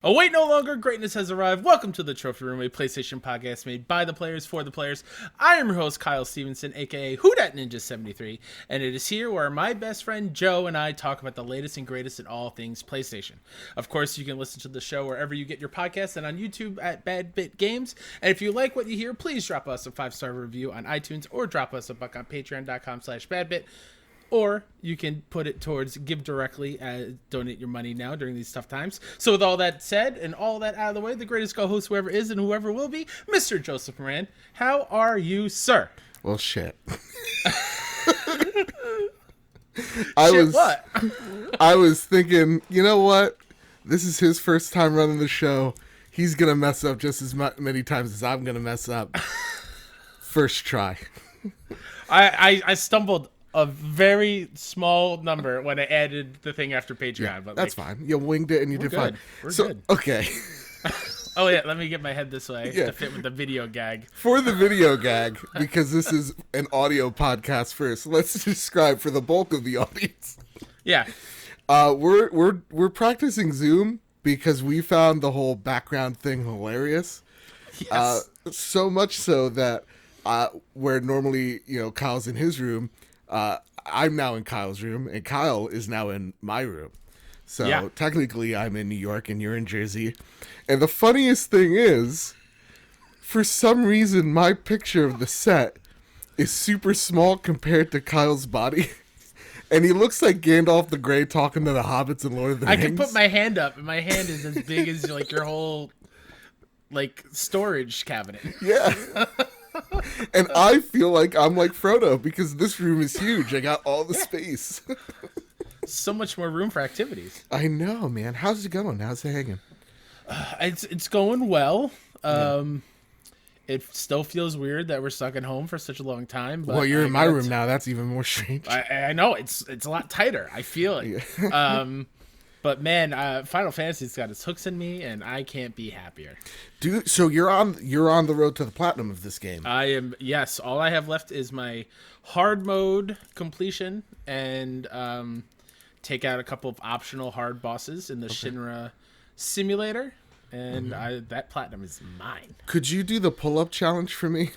Oh, wait, no longer. Greatness has arrived. Welcome to the Trophy Room, a PlayStation podcast made by the players for the players. I am your host, Kyle Stevenson, aka WhoDatNinja73, and it is here where my best friend Joe and I talk about the latest and greatest in all things PlayStation. Of course, you can listen to the show wherever you get your podcasts and on YouTube at Bad Bit Games. And if you like what you hear, please drop us a 5-star review on iTunes or drop us a buck on patreon.com/badbit. Or you can put it towards give directly, donate your money now during these tough times. So with all that said and all that out of the way, the greatest co-host whoever is and whoever will be, Mr. Joseph Moran. How are you, sir? Well, shit. I was thinking, you know what? This is his first time running the show. He's going to mess up just as many times as I'm going to mess up. First try. I stumbled a very small number when I added the thing after Patreon. Yeah, but that's fine. You winged it and you did fine. We're good. Okay. Oh, yeah, let me get my head this way to fit with the video gag. For the video gag, because this is an audio podcast first, let's describe for the bulk of the audience. Yeah. We're practicing Zoom because we found the whole background thing hilarious. Yes. So much so that where normally, Kyle's in his room, I'm now in Kyle's room, and Kyle is now in my room. So technically, I'm in New York, and you're in Jersey. And the funniest thing is, for some reason, my picture of the set is super small compared to Kyle's body. And he looks like Gandalf the Grey talking to the hobbits in Lord of the Rings. I can put my hand up, and my hand is as big as your whole storage cabinet. Yeah. And I feel like I'm like Frodo because this room is huge. I got all the space. So much more room for activities. I know, man. How's it going? How's it hanging? It's going well. It still feels weird that we're stuck at home for such a long time. But well, you're in my room now. That's even more strange. I know it's a lot tighter. I feel it. Yeah. But man, Final Fantasy's got its hooks in me, and I can't be happier. Dude, so you're on the road to the platinum of this game. I am. Yes, all I have left is my hard mode completion and take out a couple of optional hard bosses in the Shinra simulator, and that platinum is mine. Could you do the pull-up challenge for me?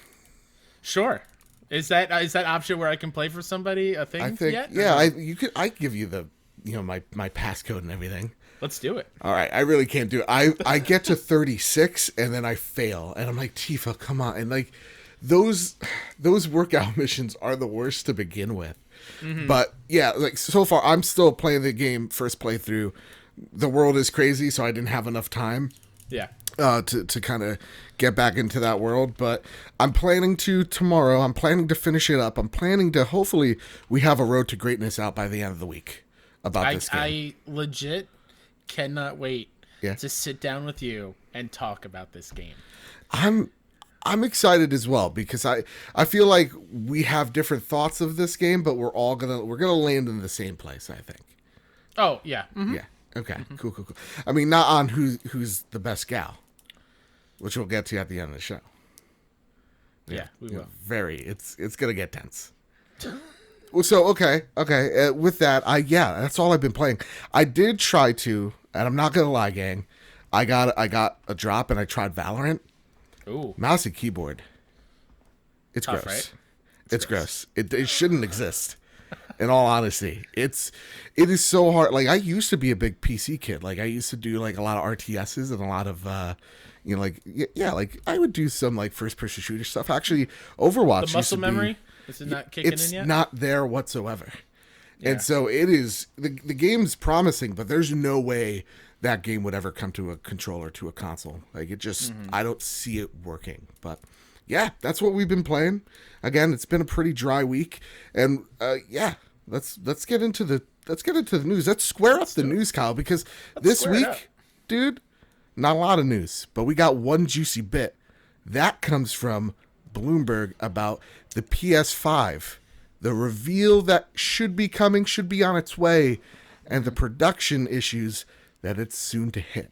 Sure. Is that option where I can play for somebody a thing? I think. Yet? Yeah, I give you the. My passcode and everything. Let's do it. All right, I really can't do it. I get to 36 and then I fail, and I'm like, Tifa, come on! And those workout missions are the worst to begin with. Mm-hmm. But yeah, so far I'm still playing the game first playthrough. The world is crazy, so I didn't have enough time. Yeah. To kind of get back into that world, but I'm planning to tomorrow. I'm planning to finish it up. I'm planning to hopefully we have a Road to Greatness out by the end of the week. About this game. I legit cannot wait to sit down with you and talk about this game. I'm excited as well because I feel like we have different thoughts of this game, but we're gonna land in the same place, I think. Oh yeah. Mm-hmm. Yeah. Okay. Mm-hmm. Cool. I mean, not on who's the best gal, which we'll get to at the end of the show. Yeah, we will. It's gonna get tense. So, okay. With that, that's all I've been playing. I did try to, and I'm not going to lie, gang. I got a drop, and I tried Valorant. Ooh. Mouse and keyboard. It's tough, gross. Right? It's gross. It shouldn't exist, in all honesty. It is so hard. I used to be a big PC kid. I used to do, a lot of RTSs and a lot of, I would do some, first-person shooter stuff. Actually, Overwatch the muscle memory? Is it not kicking in yet? It's not there whatsoever. Yeah. And so it is, the game's promising, but there's no way that game would ever come to a controller, to a console. It just, I don't see it working. But yeah, that's what we've been playing. Again, it's been a pretty dry week. And let's get into the news. Let's square up the news, Kyle, because this week, dude, not a lot of news, but we got one juicy bit. That comes from Bloomberg about the PS5, the reveal that should be coming, should be on its way, and the production issues that it's soon to hit.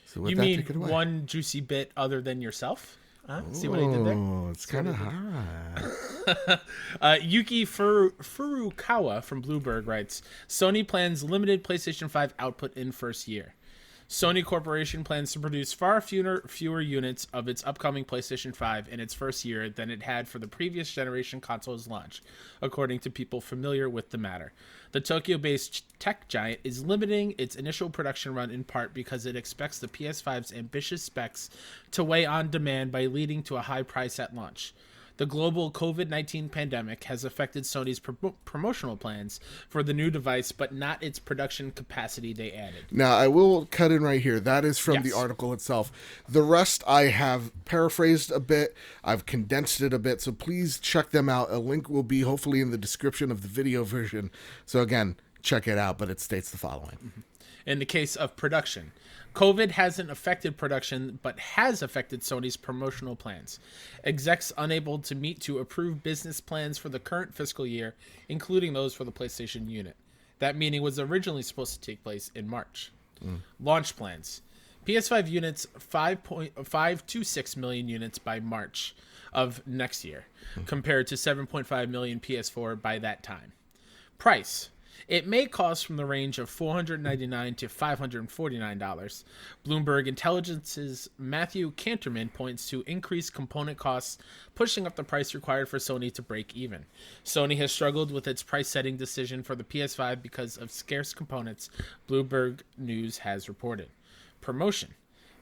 So with you that, mean take it away. One juicy bit other than yourself? See what I did there? Oh, it's kind of hot. Yuki Furukawa from Bloomberg writes, Sony plans limited PlayStation 5 output in first year. Sony Corporation plans to produce far fewer units of its upcoming PlayStation 5 in its first year than it had for the previous generation console's launch, according to people familiar with the matter. The Tokyo-based tech giant is limiting its initial production run in part because it expects the PS5's ambitious specs to weigh on demand by leading to a high price at launch. The global COVID-19 pandemic has affected Sony's promotional plans for the new device, but not its production capacity they added. Now, I will cut in right here. That is from the article itself. The rest I have paraphrased a bit. I've condensed it a bit, so please check them out. A link will be hopefully in the description of the video version. So again, check it out, but it states the following. In the case of production, COVID hasn't affected production, but has affected Sony's promotional plans. Execs unable to meet to approve business plans for the current fiscal year, including those for the PlayStation unit. That meeting was originally supposed to take place in March. Launch plans. PS5 units 5.5 to 6 million units by March of next year, compared to 7.5 million PS4 by that time. Price. It may cost from the range of $499 to $549. Bloomberg Intelligence's Matthew Canterman points to increased component costs, pushing up the price required for Sony to break even. Sony has struggled with its price-setting decision for the PS5 because of scarce components, Bloomberg News has reported. Promotion.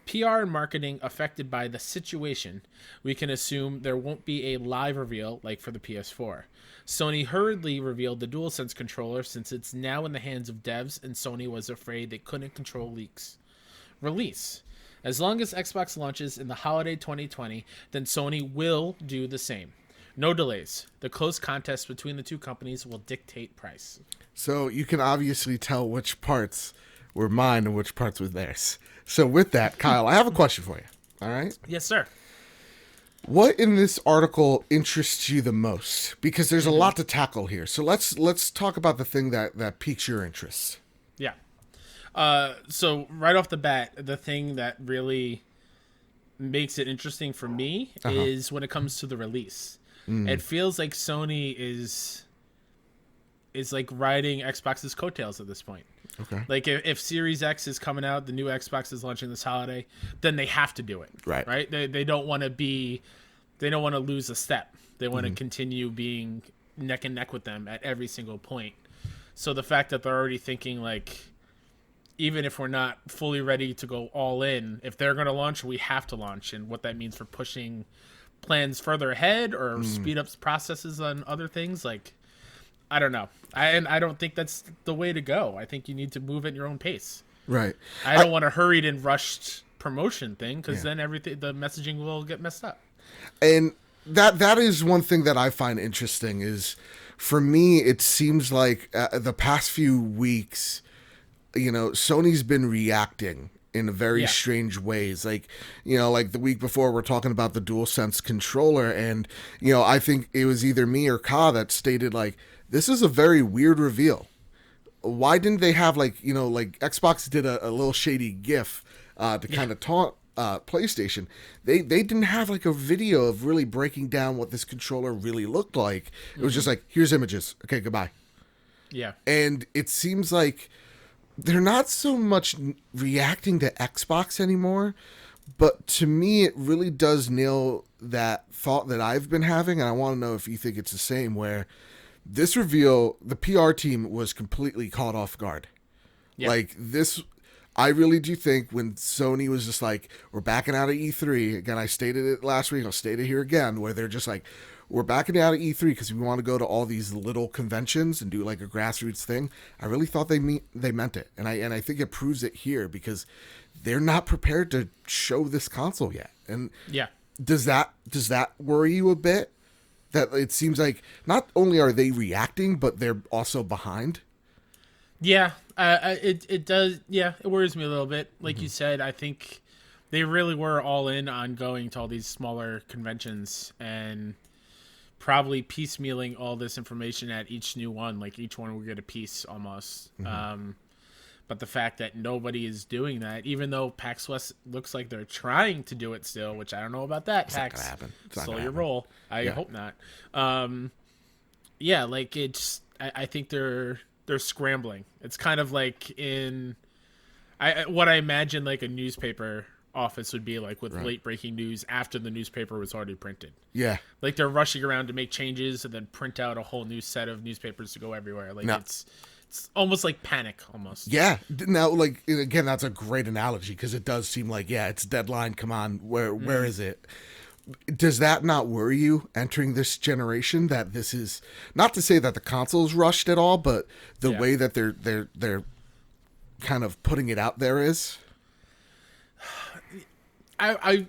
PR and marketing affected by the situation. We can assume there won't be a live reveal like for the PS4. Sony hurriedly revealed the DualSense controller since it's now in the hands of devs and Sony was afraid they couldn't control leaks. Release. As long as Xbox launches in the holiday 2020, then Sony will do the same. No delays. The close contest between the two companies will dictate price. So you can obviously tell which parts were mine and which parts were theirs. So with that, Kyle, I have a question for you. All right? Yes, sir. What in this article interests you the most? Because there's a lot to tackle here. So let's talk about the thing that piques your interest. Yeah. So right off the bat, the thing that really makes it interesting for me is when it comes to the release. It feels like Sony is like riding Xbox's coattails at this point. Okay. Like if Series X is coming out, the new Xbox is launching this holiday, then they have to do it. Right. Right. They don't want to lose a step. They want to continue being neck and neck with them at every single point. So the fact that they're already thinking like, even if we're not fully ready to go all in, if they're going to launch, we have to launch, and what that means for pushing plans further ahead or speed up processes on other things, like, I don't know. I don't think that's the way to go. I think you need to move at your own pace. Right. I don't want a hurried and rushed promotion thing because then the messaging will get messed up. And that is one thing that I find interesting is, for me, it seems like the past few weeks, Sony's been reacting in very strange ways. Like, like the week before, we're talking about the DualSense controller, and, I think it was either me or Ka that stated, like, this is a very weird reveal. Why didn't they have, like Xbox did a little shady GIF to kind of taunt PlayStation. They didn't have like a video of really breaking down what this controller really looked like. It was just like, here's images. Okay, goodbye. Yeah. And it seems like they're not so much reacting to Xbox anymore, but to me, it really does nail that thought that I've been having, and I want to know if you think it's the same, where this reveal, the PR team was completely caught off guard. Yeah. Like, this, I really do think when Sony was just like, we're backing out of E3, again, I stated it last week, I'll state it here again, where they're just like, we're backing out of E3 because we want to go to all these little conventions and do like a grassroots thing. I really thought they meant it. And I think it proves it here because they're not prepared to show this console yet. And yeah, does that worry you a bit? That it seems like not only are they reacting, but they're also behind. Yeah, it does. Yeah, it worries me a little bit. Like you said, I think they really were all in on going to all these smaller conventions and probably piecemealing all this information at each new one. Like each one will get a piece almost. But the fact that nobody is doing that, even though PAX West looks like they're trying to do it still, which I don't know about that. It's PAX, not gonna happen. slow your roll. I hope not. Yeah, like it's. I think they're scrambling. It's kind of like what I imagine like a newspaper office would be like with late breaking news after the newspaper was already printed. Yeah. Like they're rushing around to make changes and then print out a whole new set of newspapers to go everywhere. Like it's almost like panic almost. Yeah. Now, like, again, that's a great analogy because it does seem like, yeah, it's deadline. Come on. Where is it? Does that not worry you entering this generation, that this is not to say that the console's rushed at all, but the way that they're kind of putting it out there is?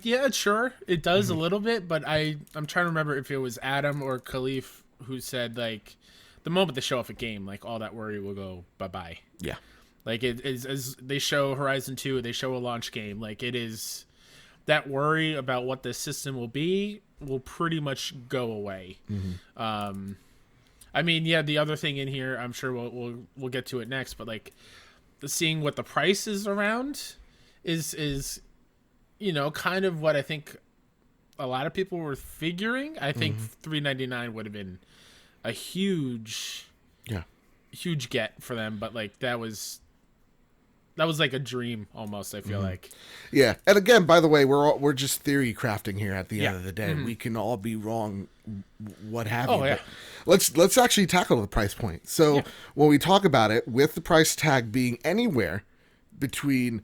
Yeah, sure. It does a little bit, but I'm trying to remember if it was Adam or Khalif who said, like, the moment they show off a game, like, all that worry will go bye-bye. Yeah. Like, it is, as they show Horizon 2, they show a launch game, like, it is, that worry about what the system will be will pretty much go away. I mean, yeah, the other thing in here, I'm sure we'll get to it next, but, like, seeing what the price is around is you know, kind of what I think a lot of people were figuring. I think $399 would have been a huge get for them, but like that was like a dream almost, I feel like. Yeah. And again, by the way, we're just theory crafting here at the end of the day. We can all be wrong, what have you. Yeah. But let's actually tackle the price point. So when we talk about it, with the price tag being anywhere between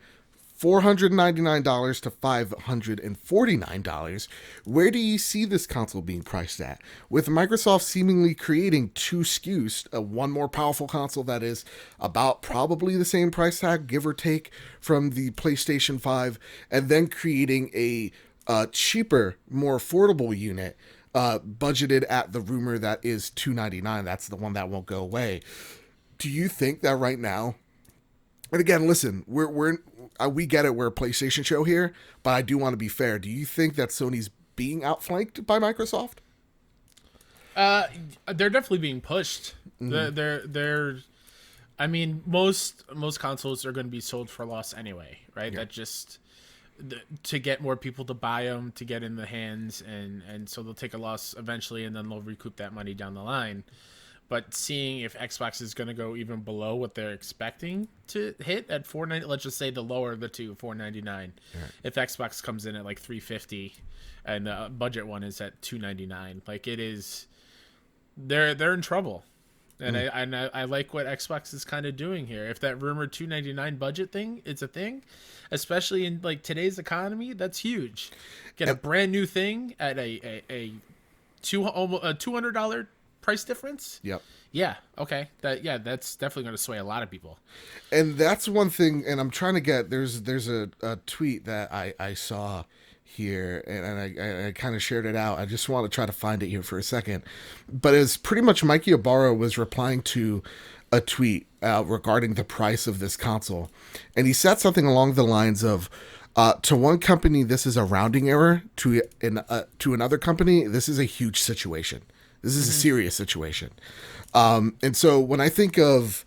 $499 to $549, where do you see this console being priced at? With Microsoft seemingly creating two SKUs, one more powerful console that is about probably the same price tag, give or take, from the PlayStation 5, and then creating a cheaper, more affordable unit, budgeted at the rumor that is $299. That's the one that won't go away. Do you think that right now? And again, listen, we get it. We're a PlayStation show here, but I do want to be fair. Do you think that Sony's being outflanked by Microsoft? They're definitely being pushed. They're. I mean, most consoles are going to be sold for loss anyway, right? That just to get more people to buy them, to get in the hands, and so they'll take a loss eventually, and then they'll recoup that money down the line. But seeing if Xbox is going to go even below what they're expecting to hit at $490, let's just say the lower of the two, $499. Right. If Xbox comes in at like $350 and the budget one is at $299, like it is, they're in trouble. And I like what Xbox is kind of doing here. If that rumored $299 budget thing, it's a thing, especially in like today's economy, that's huge. Get a brand new thing at a $200 price difference. Yep. Yeah. Okay. That's definitely going to sway a lot of people. And that's one thing. And I'm trying to get there's a tweet that I saw here, and I kind of shared it out. I just want to try to find it here for a second. But it's pretty much Mikey Ibarra was replying to a tweet regarding the price of this console, and he said something along the lines of, to one company, this is a rounding error. To another company, this is a huge situation. This is a serious situation. And so when I think of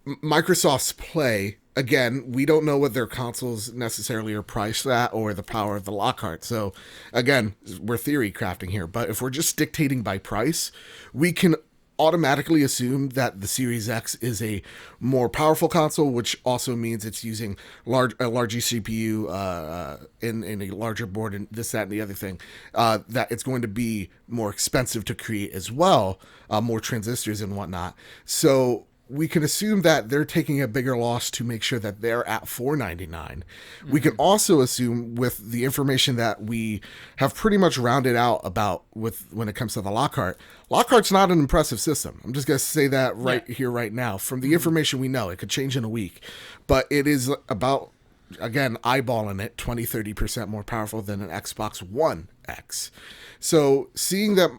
Microsoft's play, again, we don't know what their consoles necessarily are priced at or the power of the Lockhart. So again, we're theory crafting here. But if we're just dictating by price, we can automatically assume that the Series X is a more powerful console, which also means it's using a larger CPU in a larger board and this, that, and the other thing. That it's going to be more expensive to create as well, more transistors and whatnot. So we can assume that they're taking a bigger loss to make sure that they're at $499. We can also assume, with the information that we have pretty much rounded out about when it comes to the Lockhart, Lockhart's not an impressive system. I'm just going to say that here, right now. From the information we know, it could change in a week. But it is about, again, eyeballing it, 20-30% more powerful than an Xbox One X. So seeing that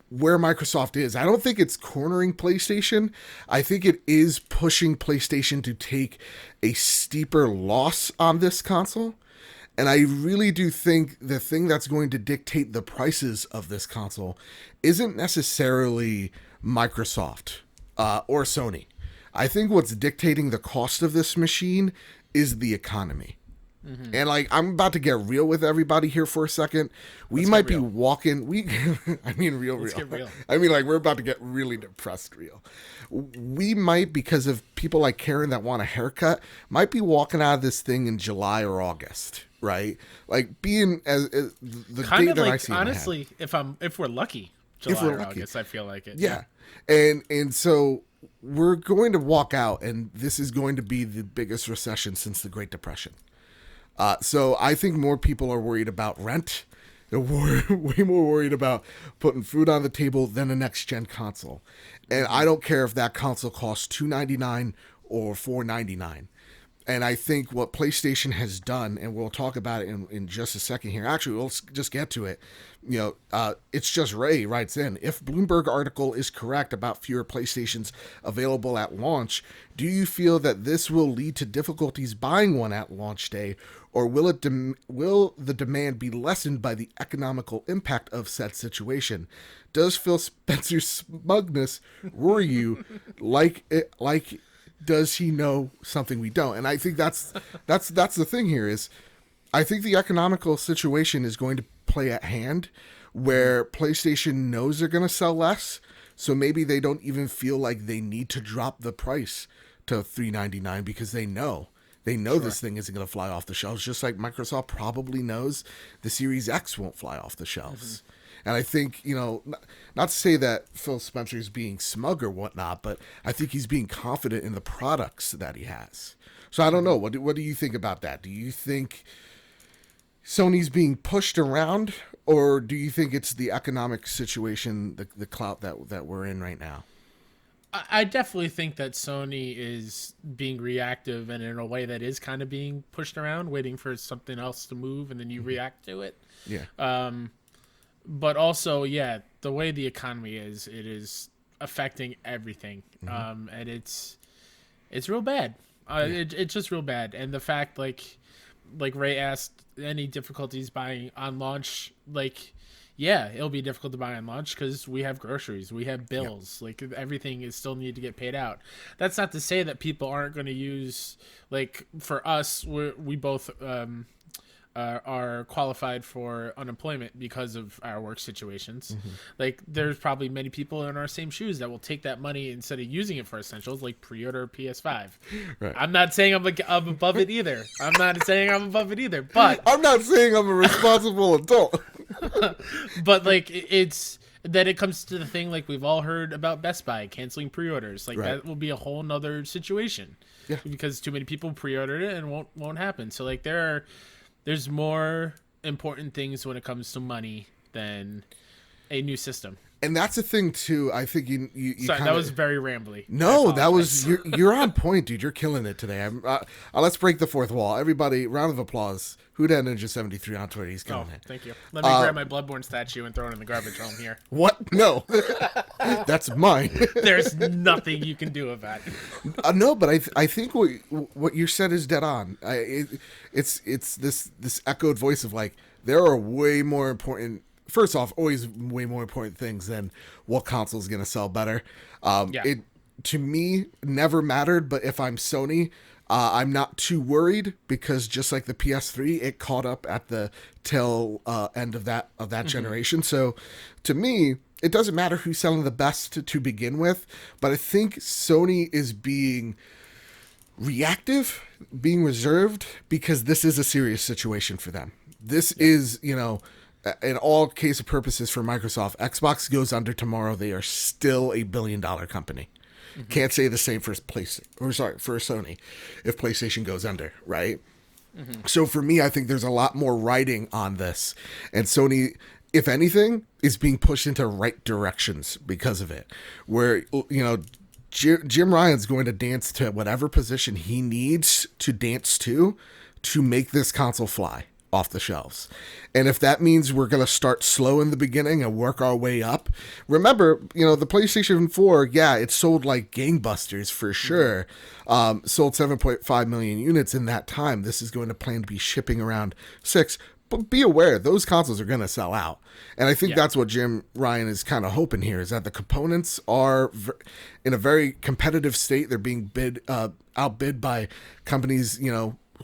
where Microsoft is, I don't think it's cornering PlayStation. I think it is pushing PlayStation to take a steeper loss on this console. And I really do think the thing that's going to dictate the prices of this console isn't necessarily Microsoft or Sony. I think what's dictating the cost of this machine is the economy. And like, I'm about to get real with everybody here for a second. We might be walking. I mean, real. Let's get real. I mean, like, we're about to get really depressed. Real. We might, because of people like Karen that want a haircut, might be walking out of this thing in July or August, right? Like being as the kind date of that I like, see. honestly, if we're lucky, July or August, I feel like it. Yeah, and so we're going to walk out, and this is going to be the biggest recession since the Great Depression. So I think more people are worried about rent. They're way more worried about putting food on the table than a next-gen console. And I don't care if that console costs $299 or $499. And I think what PlayStation has done, and we'll talk about it in just a second here. Actually, we'll just get to it. It's just Ray writes in, if Bloomberg article is correct about fewer PlayStations available at launch, do you feel that this will lead to difficulties buying one at launch day, or will the demand be lessened by the economical impact of said situation? Does Phil Spencer's smugness worry you? Does he know something we don't? And I think that's the thing here is, I think the economical situation is going to play at hand, where PlayStation knows they're going to sell less, so maybe they don't even feel like they need to drop the price to $399 because they know Sure. This thing isn't going to fly off the shelves, just like Microsoft probably knows the Series X won't fly off the shelves. And I think, not to say that Phil Spencer is being smug or whatnot, but I think he's being confident in the products that he has. So I don't know. What do you think about that? Do you think Sony's being pushed around, or do you think it's the economic situation, the clout that we're in right now? I definitely think that Sony is being reactive, and in a way that is kind of being pushed around, waiting for something else to move, and then you react to it. Yeah. But also, yeah, the way the economy is, it is affecting everything, and it's real bad. It's just real bad, and the fact, like Ray asked, any difficulties buying on launch, yeah, it'll be difficult to buy on launch because we have groceries, we have bills, everything is still need to get paid out. That's not to say that people aren't going to use, for us, we both are qualified for unemployment because of our work situations. There's probably many people in our same shoes that will take that money instead of using it for essentials, like pre-order PS5. Right. I'm not saying I'm above it either. But I'm not saying I'm a responsible adult. But it's then it comes to the thing, we've all heard about Best Buy canceling pre-orders. Right. That will be a whole nother situation. Yeah. Because too many people pre-ordered it and won't happen. So there's more important things when it comes to money than a new system. And that's the thing too. I think you Sorry, that was very rambly. No, that was you're on point, dude. You're killing it today. Let's break the fourth wall. Everybody, round of applause. Who that Ninja 73 on Twitter? He's killing it. Thank you. Let me grab my Bloodborne statue and throw it in the garbage while I'm here. What? No, that's mine. There's nothing you can do about it. No, but I think what you said is dead on. It's this echoed voice of there are way more important. First off, always way more important things than what console is going to sell better. It, to me, never mattered, but if I'm Sony, I'm not too worried because just like the PS3, it caught up at the tail end of that generation. So to me, it doesn't matter who's selling the best to begin with, but I think Sony is being reactive, being reserved, because this is a serious situation for them. This is, in all case of purposes for Microsoft, Xbox goes under tomorrow, they are still $1 billion company. Can't say the same for for Sony if PlayStation goes under, right? So for me, I think there's a lot more riding on this, and Sony, if anything, is being pushed into right directions because of it. Where Jim Ryan's going to dance to whatever position he needs to dance to make this console fly off the shelves. And if that means we're going to start slow in the beginning and work our way up. Remember, the PlayStation 4, yeah, it sold like gangbusters for sure. Sold 7.5 million units in that time. This is going to plan to be shipping around 6. But be aware, those consoles are going to sell out. And I think that's what Jim Ryan is kind of hoping here, is that the components are in a very competitive state. They're being outbid by companies,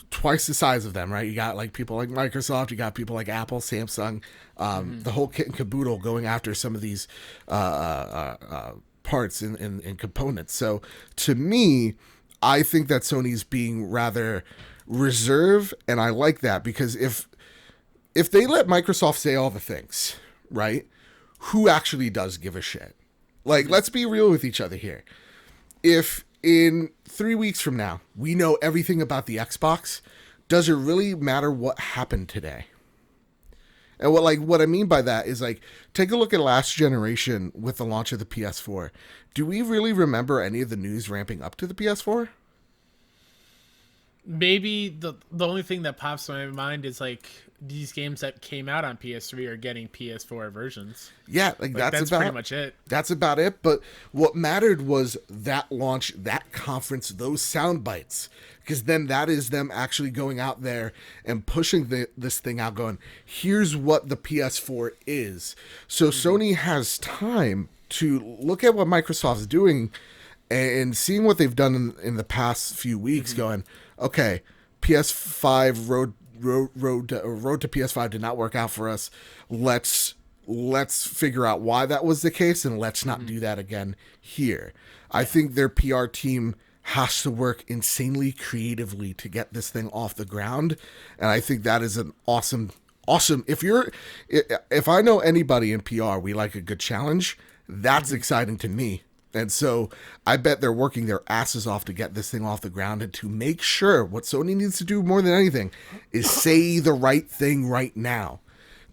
twice the size of them, right? You got like people like Microsoft, you got people like Apple, Samsung, the whole kit and caboodle going after some of these parts and components. So to me, I think that Sony's being rather reserved, and I like that, because if they let Microsoft say all the things, right, who actually does give a shit? Like, let's be real with each other here. If in 3 weeks from now we know everything about the Xbox, does it really matter what happened today? And what I mean by that is, like, take a look at last generation with the launch of the PS4. Do we really remember any of the news ramping up to the PS4? Maybe the only thing that pops in my mind is like these games that came out on PS3 are getting PS4 versions. Yeah, like that's about, pretty much it. That's about it. But what mattered was that launch, that conference, those sound bites, because then that is them actually going out there and pushing this thing out, going, here's what the PS4 is. So Sony has time to look at what Microsoft's doing and seeing what they've done in the past few weeks, going, okay, PS5 road to PS5 did not work out for us. Let's figure out why that was the case, and let's not do that again here. I think their PR team has to work insanely creatively to get this thing off the ground, and I think that is an awesome. If I know anybody in PR, we like a good challenge. That's exciting to me. And so I bet they're working their asses off to get this thing off the ground, and to make sure what Sony needs to do more than anything is say the right thing right now.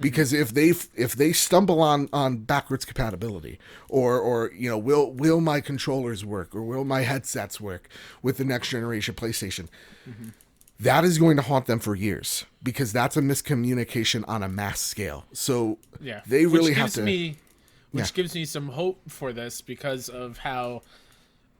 Because if they stumble on backwards compatibility, or will my controllers work, or will my headsets work with the next generation PlayStation, that is going to haunt them for years, because that's a miscommunication on a mass scale. So they really have to. Which gives me some hope for this, because of how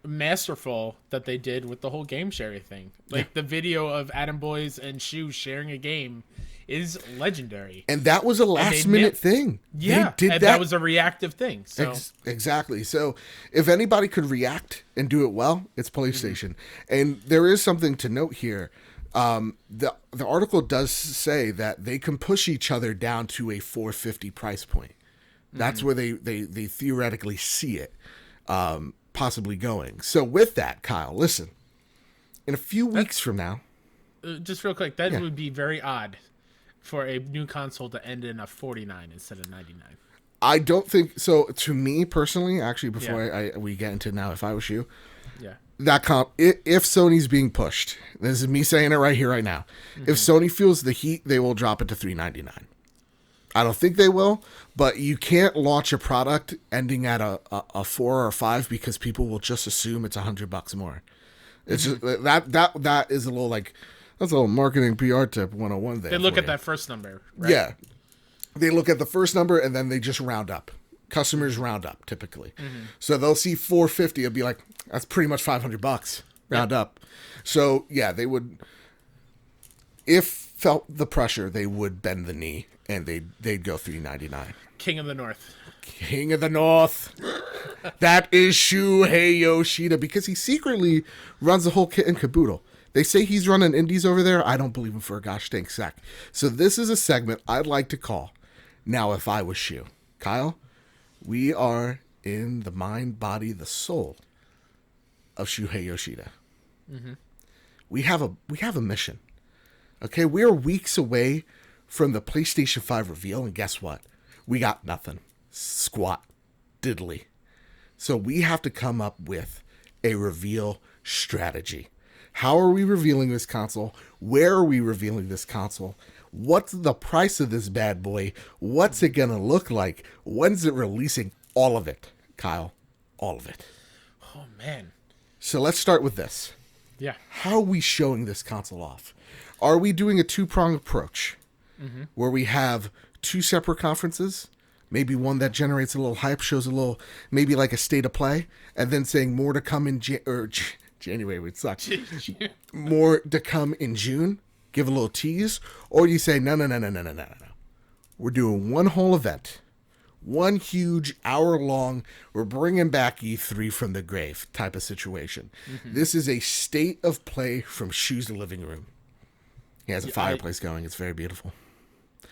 masterful that they did with the whole game sharing thing. Like the video of Adam Boyes and Shu sharing a game is legendary. And that was a last minute thing. Yeah, they did that was a reactive thing. So exactly. So if anybody could react and do it well, it's PlayStation. And there is something to note here. The article does say that they can push each other down to a $450 price point. That's where they theoretically see it possibly going. So with that, Kyle, listen, in a few weeks from now... just real quick, that would be very odd for a new console to end in a 49 instead of 99. I don't think... So to me personally, actually, before we get into now, if I was you, if Sony's being pushed, this is me saying it right here, right now, if Sony feels the heat, they will drop it to $399. I don't think they will, but you can't launch a product ending at a 4 or 5, because people will just assume it's $100 more. It's just that is a little like, that's a little marketing PR tip 101 there. They look at that first number, right? Yeah. They look at the first number and then they just round up. Customers round up typically. So they'll see 450 and be like, that's pretty much $500 round up. So yeah, they would, if felt the pressure, they would bend the knee. And they'd go $399. King of the North. King of the North. That is Shuhei Yoshida, because he secretly runs the whole kit and caboodle. They say he's running indies over there. I don't believe him for a gosh dang sec. So this is a segment I'd like to call Now If I Was Shu. Kyle, we are in the mind, body, the soul of Shuhei Yoshida. We have a mission. Okay, we're weeks away from the PlayStation 5 reveal, and guess what? We got nothing. Squat. Diddly. So we have to come up with a reveal strategy. How are we revealing this console? Where are we revealing this console? What's the price of this bad boy? What's it gonna look like? When's it releasing? All of it, Kyle. All of it. Oh, man. So let's start with this. Yeah. How are we showing this console off? Are we doing a two-pronged approach? Where we have two separate conferences, maybe one that generates a little hype, shows a little, maybe like a state of play, and then saying more to come in January would suck. More to come in June, give a little tease, or do you say no. We're doing one whole event, one huge hour-long, we're bringing back E3 from the grave type of situation. This is a state of play from Shu's living room. He has a fireplace going. It's very beautiful.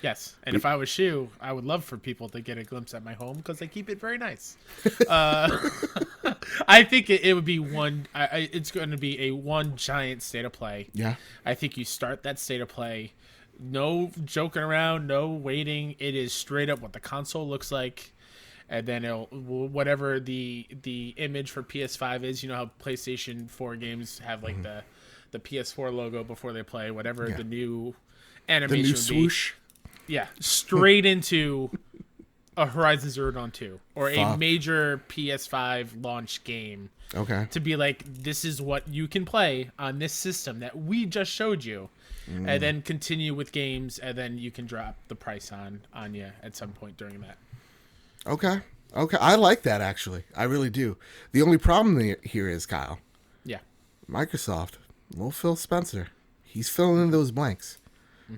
Yes, and if I was Shu, I would love for people to get a glimpse at my home because I keep it very nice. I think it would be one. It's going to be a one giant state of play. Yeah. I think you start that state of play, no joking around, no waiting. It is straight up what the console looks like, and then it'll whatever the image for PS5 is. You know how PlayStation 4 games have like the PS4 logo before they play. Whatever the new animation, The new would swoosh. be. Yeah, straight into a Horizon Zero Dawn 2 or a major PS5 launch game. Okay. To be like, this is what you can play on this system that we just showed you, and then continue with games, and then you can drop the price on you at some point during that. Okay. I like that, actually. I really do. The only problem here is, Kyle, Yeah. Microsoft, little Phil Spencer, he's filling in those blanks.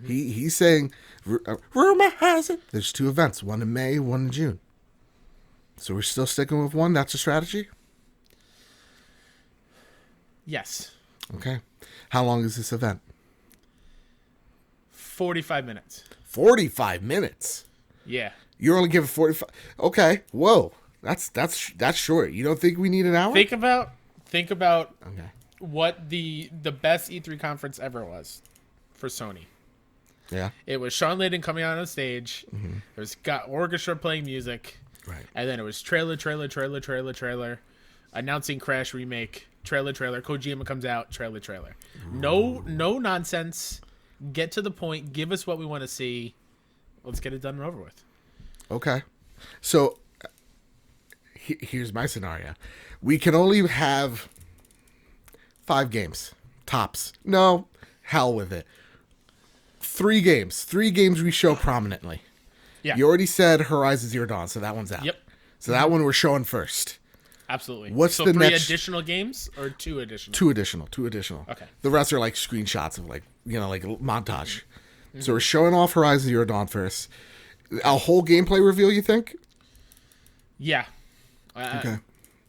He's saying, rumor has it, there's 2 events, one in May, one in June. So we're still sticking with one? That's a strategy? Yes. Okay. How long is this event? 45 minutes. 45 minutes? Yeah. You're only giving 45. Okay. Whoa. That's short. You don't think we need an hour? Think about Okay. what the best E3 conference ever was for Sony. Yeah. It was Sean Layden coming out on stage. There was got orchestra playing music. Right. And then it was trailer, announcing Crash Remake, trailer, Kojima comes out, trailer. No nonsense. Get to the point. Give us what we want to see. Let's get it done and over with. Okay. So here's my scenario. We can only have 5 games. Tops. No. Hell with it. 3 games. 3 games we show prominently. Yeah. You already said Horizon Zero Dawn, so that one's out. Yep. So that one we're showing first. Absolutely. What's so the 3 next- additional games or 2 additional? 2 additional. Okay. The rest are like screenshots of like a montage. So we're showing off Horizon Zero Dawn first. A whole gameplay reveal, you think? Yeah. Okay.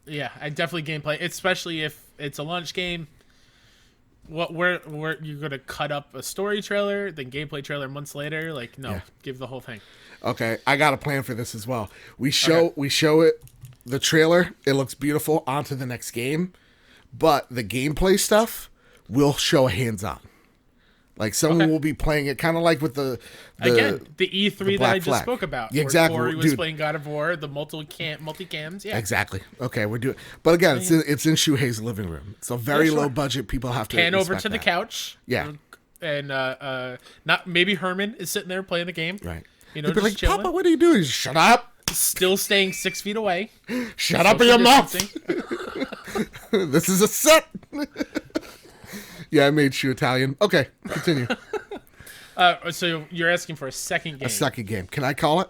Yeah, I definitely gameplay, especially if it's a launch game. Where you're gonna cut up a story trailer, then gameplay trailer months later? Like, no, give the whole thing. Okay, I got a plan for this as well. We show it, the trailer. It looks beautiful. On to the next game, but the gameplay stuff we'll show hands-on. Like someone will be playing it, kind of like with the E3 that I just spoke about. Yeah, exactly. Where Corey was playing God of War, the multicams. Yeah, exactly. Okay, we're doing. But again, it's in Shuhei's living room. It's a very low budget. People have to pan over to that. the couch. Yeah, and not maybe Herman is sitting there playing the game. Right. You know, he'd be like, chilling. Papa, what are you doing? Shut up. Still staying 6 feet away. Shut up in your mouth. This is a set. Yeah, I made you Italian. Okay, continue. So you're asking for a second game. A second game. Can I call it?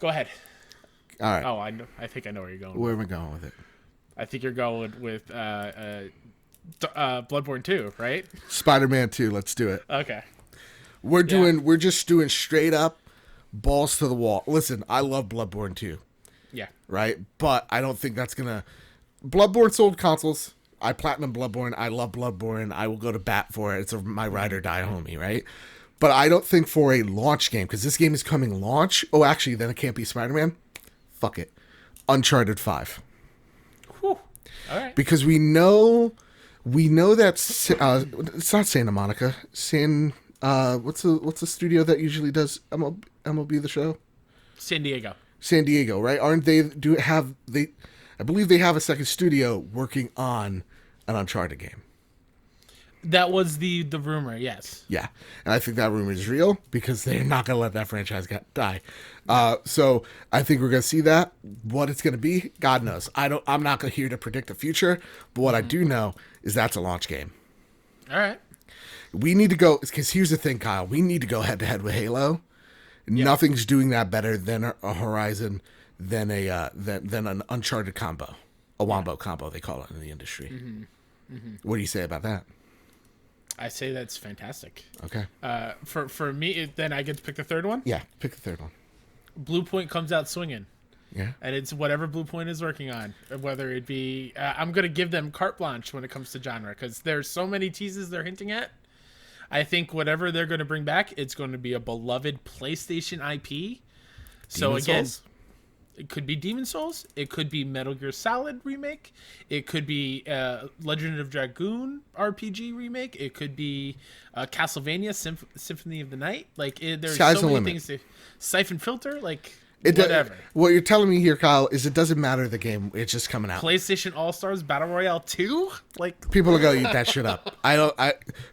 Go ahead. All right. Oh, I know. I think I know where you're going. Where am I going with it? I think you're going with Bloodborne 2, right? Spider-Man 2. Let's do it. Okay. We're just doing straight up balls to the wall. Listen, I love Bloodborne 2. Yeah. Right? But I don't think that's gonna. Bloodborne sold consoles. I platinum Bloodborne. I love Bloodborne. I will go to bat for it. It's my ride or die homie, right? But I don't think for a launch game, because this game is coming launch. Oh, actually, then it can't be Spider-Man. Fuck it. Uncharted 5. Whew. All right. Because we know that it's not Santa Monica. What's the studio that usually does MLB the Show? San Diego. San Diego, right? Aren't they? I believe they have a second studio working on an Uncharted game. That was the rumor, yes. Yeah, and I think that rumor is real because they're not going to let that franchise die. So I think we're going to see that. What it's going to be, God knows. I'm not here to predict the future, but what I do know is that's a launch game. All right. We need to go, because here's the thing, Kyle. We need to go head to head with Halo. Yep. Nothing's doing that better than a Horizon, than an Uncharted combo, a Wombo combo they call it in the industry. What do you say about that? I say that's fantastic. Okay. For me, then I get to pick the third one. Yeah, pick the third one. Blue Point comes out swinging. Yeah. And it's whatever Blue Point is working on, whether it be. I'm gonna give them carte blanche when it comes to genre, because there's so many teases they're hinting at. I think whatever they're going to bring back, it's going to be a beloved PlayStation IP. So Demon again, Souls? it could be Demon Souls. It could be Metal Gear Solid remake. It could be Legend of Dragoon RPG remake. It could be Castlevania Symphony of the Night. Like there's Sky's so the many limit. things to Siphon Filter. Like It whatever. What you're telling me here, Kyle, is it doesn't matter the game. It's just coming out. PlayStation All Stars Battle Royale 2. Like People are gonna eat that shit up.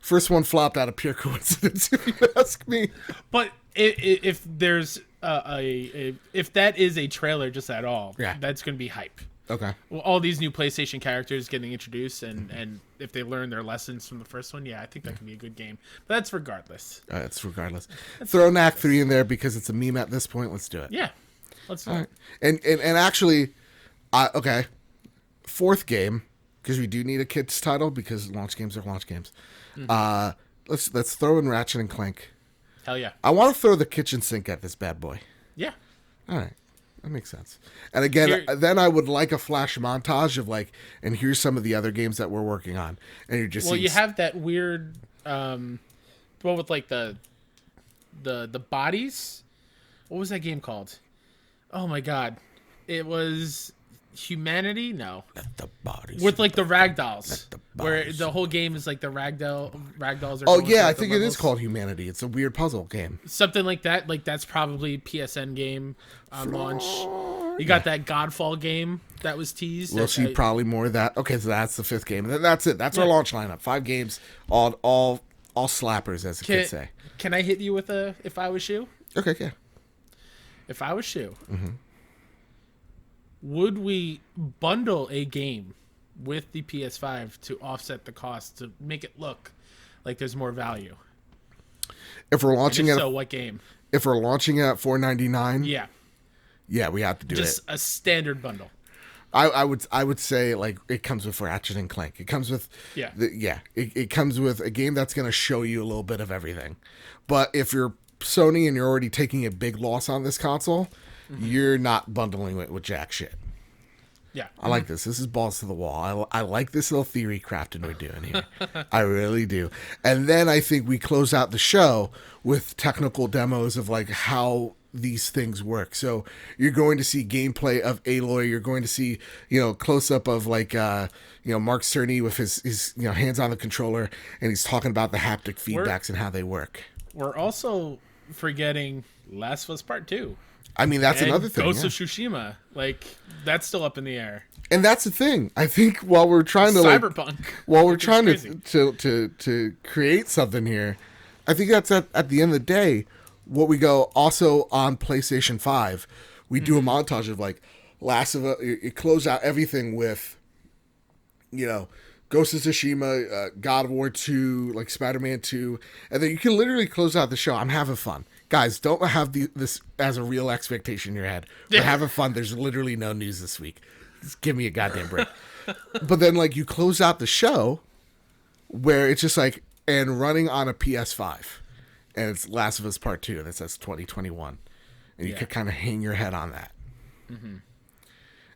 First one flopped out of pure coincidence, if you ask me. But if there's if that is a trailer just at all, Yeah. that's going to be hype. Okay. Well, all these new PlayStation characters getting introduced, and if they learn their lessons from the first one, yeah, I think that can be a good game. But that's regardless. It's regardless. Throw Knack 3 in there because it's a meme at this point. Let's do it. Yeah, let's do All it. right. And actually, okay, fourth game, because we do need a kids title because launch games are launch games. Let's throw in Ratchet and Clank. Hell yeah. I want to throw the kitchen sink at this bad boy. Yeah. All right. That makes sense. And again, then I would like a flash montage of like, and here's some of the other games that we're working on. And you're just you have that weird one with like the bodies. What was that game called? Oh my god. It was Humanity? No. Let the bodies. With like the ragdolls. the Where bodies. the whole game is like the ragdolls are Oh going yeah, through I the think it is levels. called Humanity. It's a weird puzzle game. Something like that. Like that's probably PSN game on launch. You got that Godfall game that was teased. We'll see probably more of that. Okay, so that's the fifth game. That's it. That's our launch lineup. 5 games, all slappers, as the kids say. Can I hit you with a if I was you? Okay, yeah. If I was you, would we bundle a game with the PS5 to offset the cost to make it look like there's more value? If we're launching And if it, so, what game? if we're launching it at $4.99, Yeah, we have to do just it. a standard bundle. I would say like it comes with Ratchet and Clank. It comes with it comes with a game that's going to show you a little bit of everything. But if you're Sony and you're already taking a big loss on this console, you're not bundling it with jack shit. Yeah, I like this. This is balls to the wall. I like this little theory crafting we're doing here. I really do. And then I think we close out the show with technical demos of like how these things work. So you're going to see gameplay of Aloy. You're going to see, close up of like, Mark Cerny with his hands on the controller, and he's talking about the haptic feedbacks and how they work. We're also forgetting Last of Us Part 2. I mean, that's And another thing. Ghost Yeah. of Tsushima. Like, that's still up in the air. And that's the thing. I think while we're trying to Cyberpunk. while we're which is trying crazy. to create something here, I think that's at the end of the day what we go. Also on PlayStation 5, we do a montage of like Last of Us. You close out everything with, Ghost of Tsushima, God of War 2, like Spider-Man 2, and then you can literally close out the show. I'm having fun. Guys, don't have this as a real expectation in your head. We're having fun. There's literally no news this week. Just give me a goddamn break. But then, like, you close out the show where it's just like, and running on a PS5. And it's Last of Us Part 2, and it says 2021. And you could kind of hang your head on that. Mm-hmm.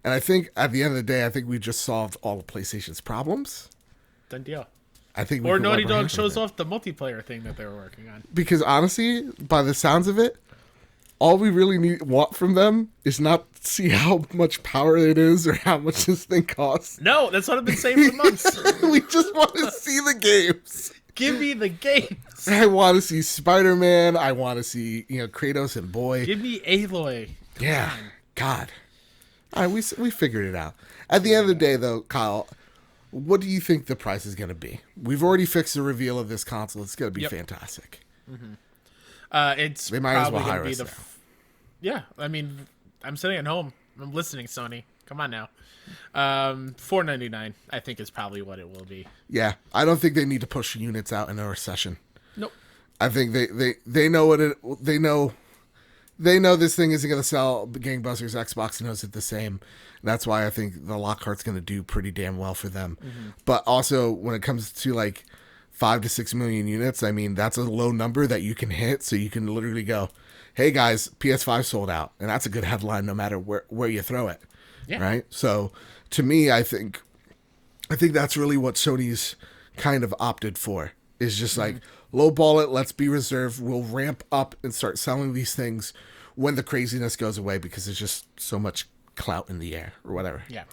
And I think at the end of the day, I think we just solved all of PlayStation's problems. Done deal. I think Or Naughty Dog shows off the multiplayer thing that they were working on. Because honestly, by the sounds of it, all we really want from them is not see how much power it is or how much this thing costs. No, that's what I've been saying for months. We just want to see the games. Give me the games. I want to see Spider-Man. I want to see Kratos and Boy. Give me Aloy. Yeah, God. All right, we figured it out. At the end of the day, though, Kyle, what do you think the price is going to be? We've already fixed the reveal of this console. It's going to be fantastic. It's They might as well probably hire gonna be us the. now. Yeah, I mean, I'm sitting at home. I'm listening, Sony. Come on now. $4.99, I think, is probably what it will be. Yeah, I don't think they need to push units out in a recession. Nope. I think they know what it they know this thing isn't going to sell gangbusters. Xbox knows it the same. And that's why I think the Lockhart's going to do pretty damn well for them. Mm-hmm. But also when it comes to like 5 to 6 million units, I mean that's a low number that you can hit. So you can literally go, "Hey guys, PS5 sold out," and that's a good headline no matter where you throw it. Yeah. Right. So to me, I think that's really what Sony's kind of opted for. Is just like, lowball it. Let's be reserved. We'll ramp up and start selling these things when the craziness goes away because there's just so much clout in the air or whatever. Yeah.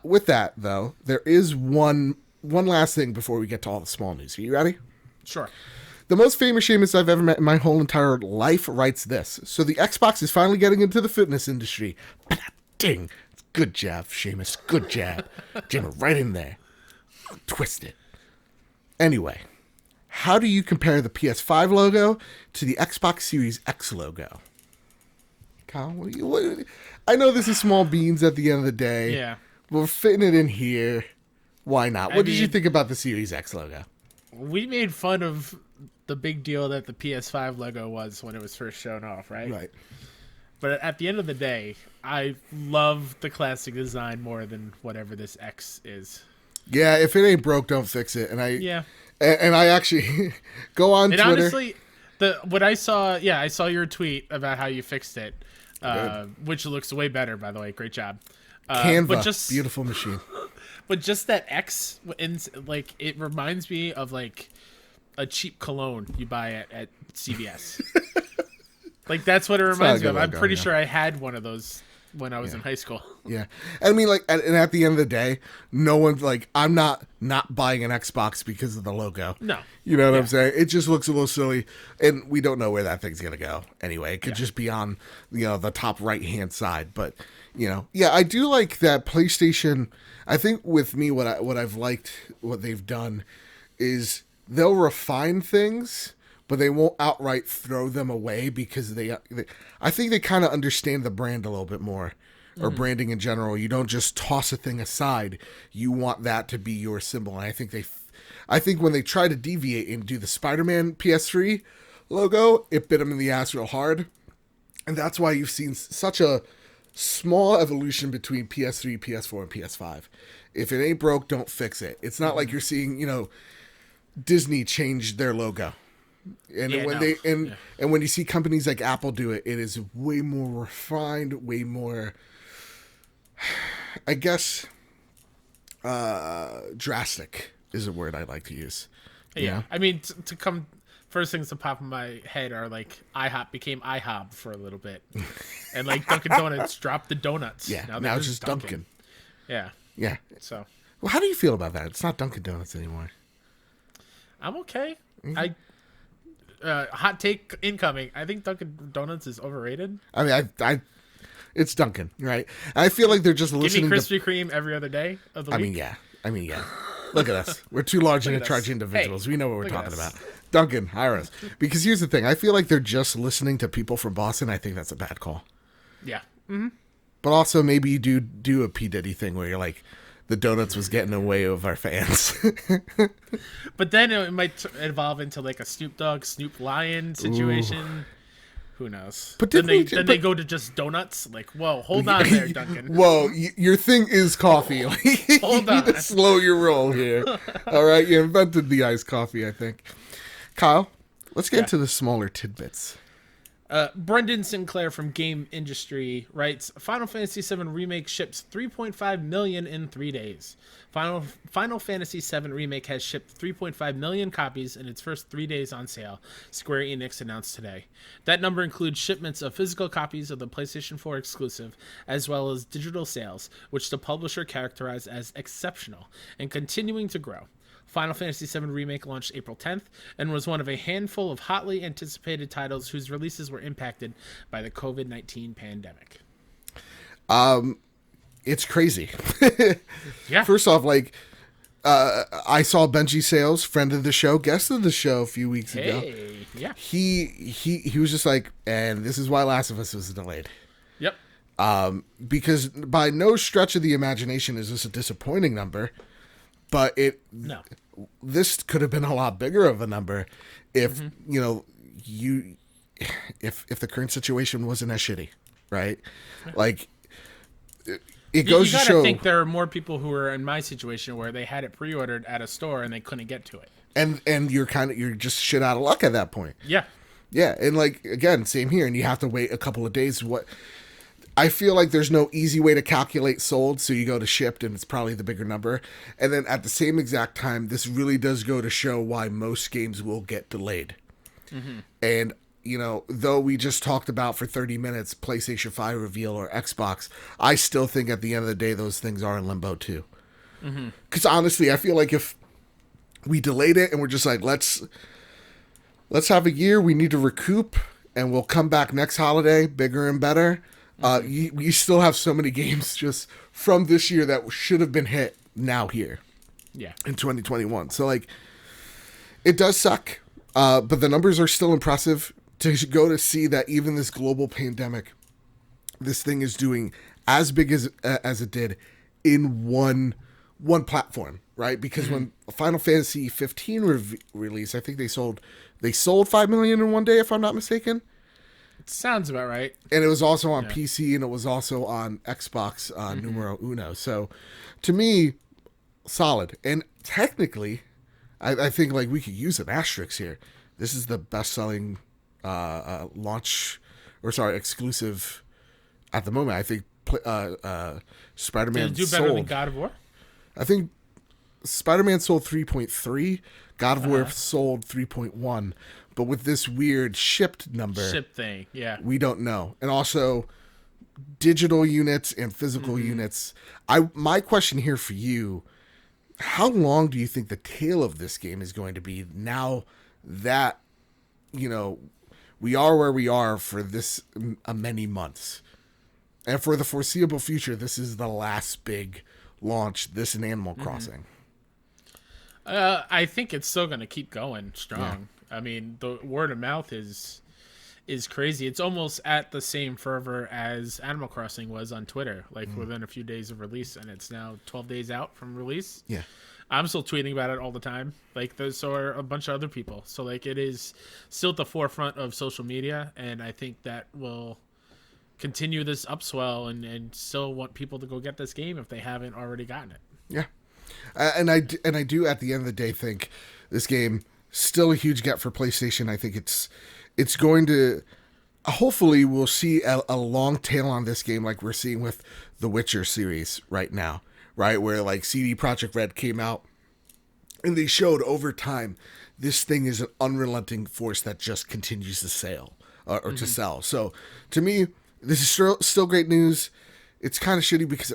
With that, though, there is one last thing before we get to all the small news. Are you ready? Sure. The most famous Seamus I've ever met in my whole entire life writes this. So the Xbox is finally getting into the fitness industry. Ding. Good jab, Seamus. Good jab. Jam it right in there. Twist it. Anyway, how do you compare the PS5 logo to the Xbox Series X logo? Kyle, I know this is small beans at the end of the day. Yeah. We're fitting it in here. Why not? What did you think about the Series X logo? We made fun of the big deal that the PS5 logo was when it was first shown off, right? Right. But at the end of the day, I love the classic design more than whatever this X is. Yeah, if it ain't broke, don't fix it. And I actually go on and Twitter. Honestly, I saw your tweet about how you fixed it, which looks way better, by the way. Great job. Canva, but just, beautiful machine. But just that X, like, it reminds me of like a cheap cologne you buy at CVS. Like, that's what it reminds me of. I'm pretty sure I had one of those when I was in high school. Yeah. I mean, like, and at the end of the day, no one's like, I'm not buying an Xbox because of the logo. No. You know what I'm saying? It just looks a little silly, and we don't know where that thing's going to go anyway. It could just be on, the top right-hand side. But, I do like that PlayStation. I think with me, what I've liked, what they've done is they'll refine things, but they won't outright throw them away because I think they kind of understand the brand a little bit more, or branding in general. You don't just toss a thing aside. You want that to be your symbol. And I think when they try to deviate and do the Spider-Man PS3 logo, it bit them in the ass real hard. And that's why you've seen such a small evolution between PS3, PS4, and PS5. If it ain't broke, don't fix it. It's not like you're seeing, Disney change their logo. And and when you see companies like Apple do it, it is way more refined, way more, I guess, drastic is a word I like to use. Yeah. I mean, to come, first things to pop in my head are like IHOP became IHOB for a little bit. And like Dunkin' Donuts dropped the donuts. Yeah, now it's just Dunkin'. Yeah. Yeah. So. Well, how do you feel about that? It's not Dunkin' Donuts anymore. I'm okay. Hot take incoming. I think Dunkin' Donuts is overrated. I mean, it's Dunkin', right? I feel like they're just listening. Give me Krispy Kreme every other day of the week. I mean, yeah. Look at us. We're two large and in charge individuals. Hey, we know what we're talking about. Dunkin', hire us. Because here's the thing. I feel like they're just listening to people from Boston. I think that's a bad call. Yeah. Mm-hmm. But also, maybe you do a P. Diddy thing where you're like, the donuts was getting away of our fans. But then it might evolve into like a Snoop Dogg, Snoop Lion situation. Ooh. Who knows? But then they go to just donuts. Like, whoa, hold on there, Duncan. Whoa, your thing is coffee. Hold on. You need to slow your roll here. All right, you invented the iced coffee, I think. Kyle, let's get into the smaller tidbits. Brendan Sinclair from Game Industry writes, Final Fantasy VII Remake ships 3.5 million in 3 days. Final Fantasy VII Remake has shipped 3.5 million copies in its first 3 days on sale, Square Enix announced today. That number includes shipments of physical copies of the PlayStation 4 exclusive, as well as digital sales, which the publisher characterized as exceptional and continuing to grow. Final Fantasy VII Remake launched April 10th and was one of a handful of hotly anticipated titles whose releases were impacted by the COVID-19 pandemic. It's crazy. Yeah. First off, I saw Benji Sales, friend of the show, guest of the show a few weeks ago. Yeah. He was just like, and this is why Last of Us was delayed. Yep. Because by no stretch of the imagination is this a disappointing number. But this could have been a lot bigger of a number if if the current situation wasn't as shitty, right? Like it goes to show. You gotta think there are more people who are in my situation where they had it pre-ordered at a store and they couldn't get to it, and you're just shit out of luck at that point. Yeah, and like again, same here, and you have to wait a couple of days. I feel like there's no easy way to calculate sold, so you go to shipped and it's probably the bigger number. And then at the same exact time, this really does go to show why most games will get delayed. And, you know, though we just talked about for 30 minutes PlayStation 5 reveal or Xbox, I still think at the end of the day those things are in limbo too. Because honestly, I feel like if we delayed it and we're just like, let's have a year, we need to recoup, and we'll come back next holiday bigger and better. You still have so many games just from this year that should have been hit now here. Yeah. In 2021. So, like, it does suck, but the numbers are still impressive to go to see that even this global pandemic, this thing is doing as big as it did in one platform, right? Because when Final Fantasy 15 released, I think they sold 5 million in one day, if I'm not mistaken. Sounds about right. And it was also on PC, and it was also on Xbox numero uno. So, to me, solid. And technically, I think like we could use an asterisk here. This is the best-selling exclusive at the moment. I think Spider-Man Did it do better than God of War? I think Spider-Man sold 3.3. God of War sold 3.1. But with this weird shipped thing, yeah, we don't know. And also, digital units and physical units. My question here for you: how long do you think the tail of this game is going to be? Now that we are where we are for this many months, and for the foreseeable future, this is the last big launch. This and Animal Crossing. I think it's still going to keep going strong. Yeah. I mean, the word of mouth is crazy. It's almost at the same fervor as Animal Crossing was on Twitter, like within a few days of release, and it's now 12 days out from release. Yeah. I'm still tweeting about it all the time. Like, so are a bunch of other people. So, like, it is still at the forefront of social media, and I think that will continue this upswell and still want people to go get this game if they haven't already gotten it. Yeah. And I do at the end of the day think this game still a huge get for PlayStation. I think it's going to, hopefully we'll see a long tail on this game like we're seeing with the Witcher series right now, right? Where like CD Projekt Red came out and they showed over time this thing is an unrelenting force that just continues to sell or to sell. So to me, this is still great news. It's kind of shitty because,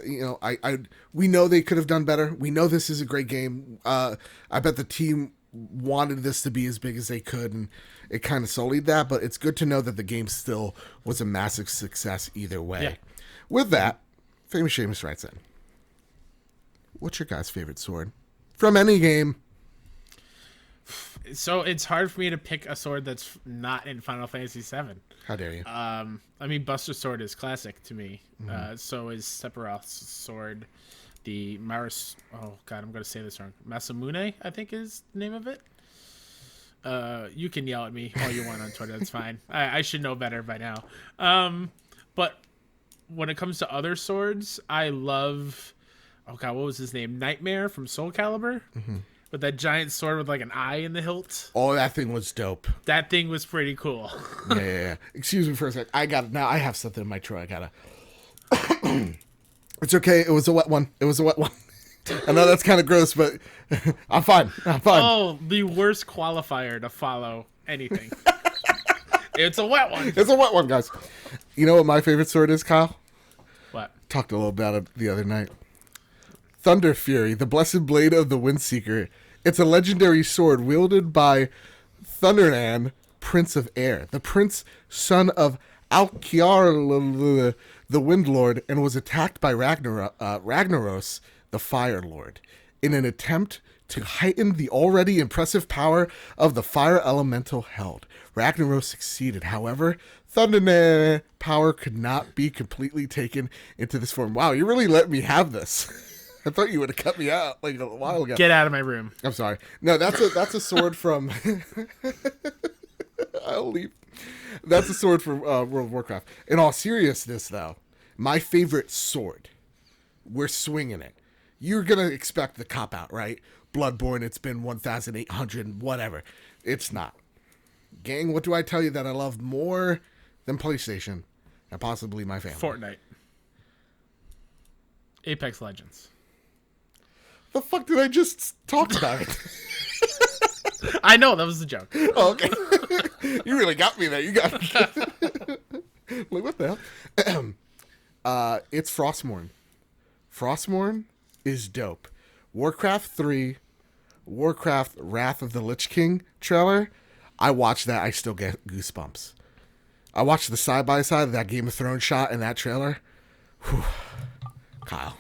we know they could have done better. We know this is a great game. I bet the team wanted this to be as big as they could, and it kind of sullied that, but it's good to know that the game still was a massive success either way. Yeah. With that, Famous Seamus writes in, what's your guys' favorite sword from any game? So it's hard for me to pick a sword that's not in Final Fantasy VII. How dare you? I mean, Buster Sword is classic to me. So is Sephiroth's sword. The Maris... Oh, God, I'm going to say this wrong. Masamune, I think is the name of it. You can yell at me all you want on Twitter. That's fine. I should know better by now. But when it comes to other swords, I love... Oh, God, what was his name? Nightmare from Soul Calibur? With that giant sword with like an eye in the hilt. Oh, that thing was dope. That thing was pretty cool. Yeah. Excuse me for a sec. I have something in my drawer. It's okay. It was a wet one. I know that's kind of gross, but I'm fine. Oh, the worst qualifier to follow anything. It's a wet one. It's a wet one, guys. You know what my favorite sword is, Kyle? What? Talked a little about it the other night. Thunder Fury, the blessed blade of the Windseeker. It's a legendary sword wielded by Thundernan, Prince of Air, the prince son of Alkiar, the Wind Lord, and was attacked by Ragnaros, the Fire Lord, in an attempt to heighten the already impressive power of the fire elemental held. Ragnaros succeeded. However, Thundernan power could not be completely taken into this form. Wow, you really let me have this. I thought you would have cut me out like a while ago. Get out of my room. I'm sorry. No, that's a sword from... I'll leave. That's a sword from World of Warcraft. In all seriousness, though, my favorite sword, we're swinging it. You're going to expect the cop-out, right? Bloodborne, it's been 1,800, whatever. It's not. Gang, what do I tell you that I love more than PlayStation? and possibly my family. Fortnite. Apex Legends. The fuck did I just talk about? I know, that was the joke. Oh, okay. You really got me there. You got me. Like, what the hell? It's Frostmourne. Frostmourne is dope. Warcraft 3, Warcraft Wrath of the Lich King trailer. I watched that. I still get goosebumps. I watched the side-by-side of that Game of Thrones shot in that trailer. Whew. Kyle.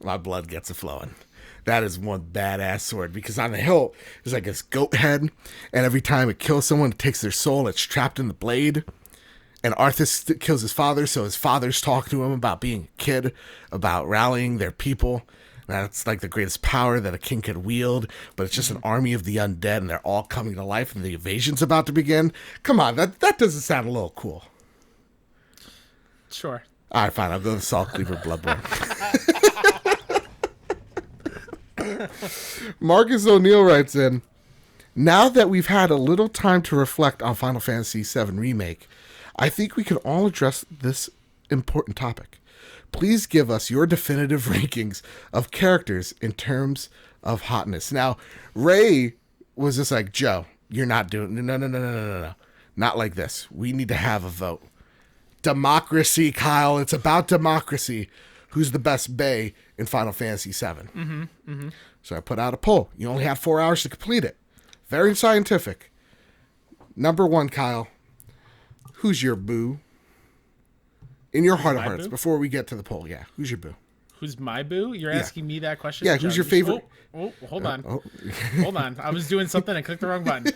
My blood gets a-flowing. That is one badass sword, because on the hilt, there's like this goat head, and every time it kills someone, it takes their soul, it's trapped in the blade. And Arthas kills his father, so his father's talking to him about being a kid, about rallying their people. That's like the greatest power that a king could wield, but it's just an army of the undead, and they're all coming to life, and the invasion's about to begin. Come on, that doesn't sound a little cool. Sure. All right, fine, I'll go with Salt Cleaver Bloodborne. Marcus O'Neill writes in, now that we've had a little time to reflect on Final Fantasy VII Remake, I think we can all address this important topic. Please give us your definitive rankings of characters in terms of hotness. Now, Ray was just like, Joe, you're not doing, no. Not like this. We need to have a vote. Democracy, Kyle. It's about democracy. Who's the best Bay in Final Fantasy VII? So I put out a poll. You only have 4 hours to complete it. Very scientific. Number 1, Kyle. Who's your boo? In your heart of hearts, before we get to the poll, yeah. Who's your boo? Who's my boo? You're asking me that question? Yeah, who's your favorite? Hold on. Hold on. I was doing something. I clicked the wrong button.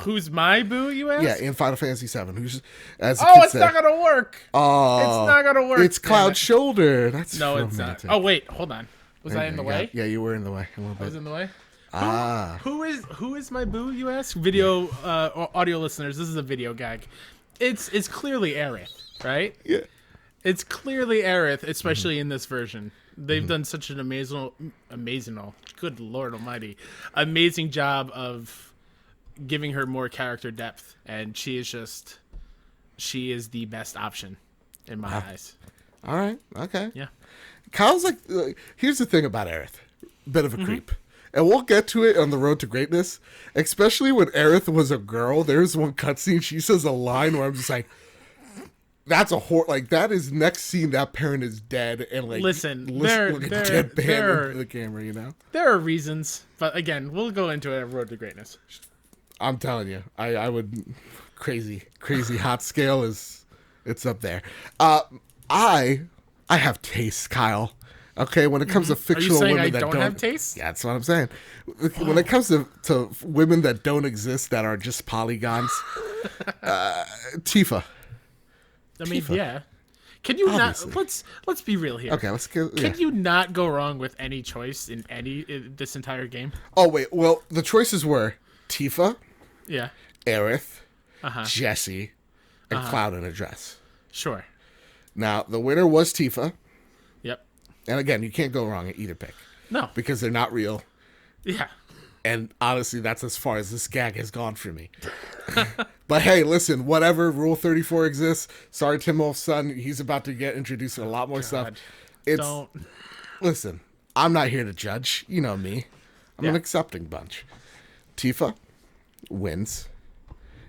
Who's my boo, you asked? Yeah, in Final Fantasy VII. Who's, as it's not going to work. Oh, it's not going to work. It's Cloud Shoulder. That's no, romantic. It's not. Oh, wait. Hold on. Was I in the way? Yeah, you were in the way a little bit. I was in the way? Ah. Who is my boo, you ask? Video, audio listeners, this is a video gag. It's clearly Aerith, right? Yeah. It's clearly Aerith, especially in this version. They've done such an amazing, good Lord almighty, amazing job of giving her more character depth. And she is the best option in my eyes. All right. Okay. Yeah. Kyle's like, here's the thing about Aerith. Bit of a creep. And we'll get to it on the road to greatness, especially when Aerith was a girl. There's one cutscene, she says a line where I'm just like, that's a like that is next scene that parent is dead and like listen deadpan into the camera, you know. There are reasons, but again, we'll go into it at Road to Greatness. I'm telling you, I would crazy hot scale is it's up there. I have taste, Kyle. Okay, when it comes to fictional women that don't have taste, yeah, that's what I'm saying. When it comes to women that don't exist, that are just polygons, Tifa. I mean, yeah. Can you Obviously. Not? Let's be real here. Okay, let's go. Yeah. Can you not go wrong with any choice in this entire game? Oh wait, well the choices were Tifa, yeah, Aerith, Jessie, and Cloud in a dress. Sure. Now the winner was Tifa. Yep. And again, you can't go wrong at either pick. No, because they're not real. Yeah. And honestly, that's as far as this gag has gone for me. But hey, listen, whatever, Rule 34 exists. Sorry, Tim Wolf's son. He's about to get introduced to a lot more stuff. Listen, I'm not here to judge. You know me. I'm an accepting bunch. Tifa wins.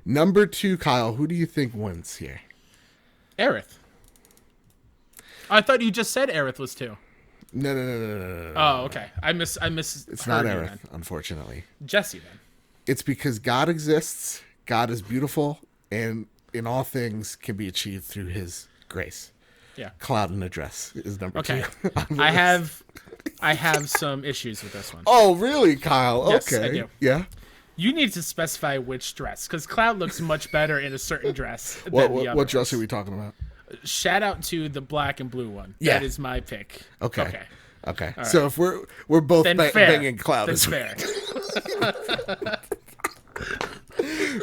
Number 2, Kyle, who do you think wins here? Aerith. I thought you just said Aerith was 2. No. Oh, okay. I miss. It's not Aerith, then. Unfortunately. Jessie, then. It's because God exists. God is beautiful, and in all things can be achieved through His grace. Yeah. Cloud in a dress is number 2. I have some issues with this one. Oh, really, Kyle? Yes, okay. I do. Yeah. You need to specify which dress, because Cloud looks much better in a certain dress. What dress are we talking about? Shout out to the black and blue one. Yeah. That is my pick. Okay. Right. So if we're both banging Cloud, that's fair.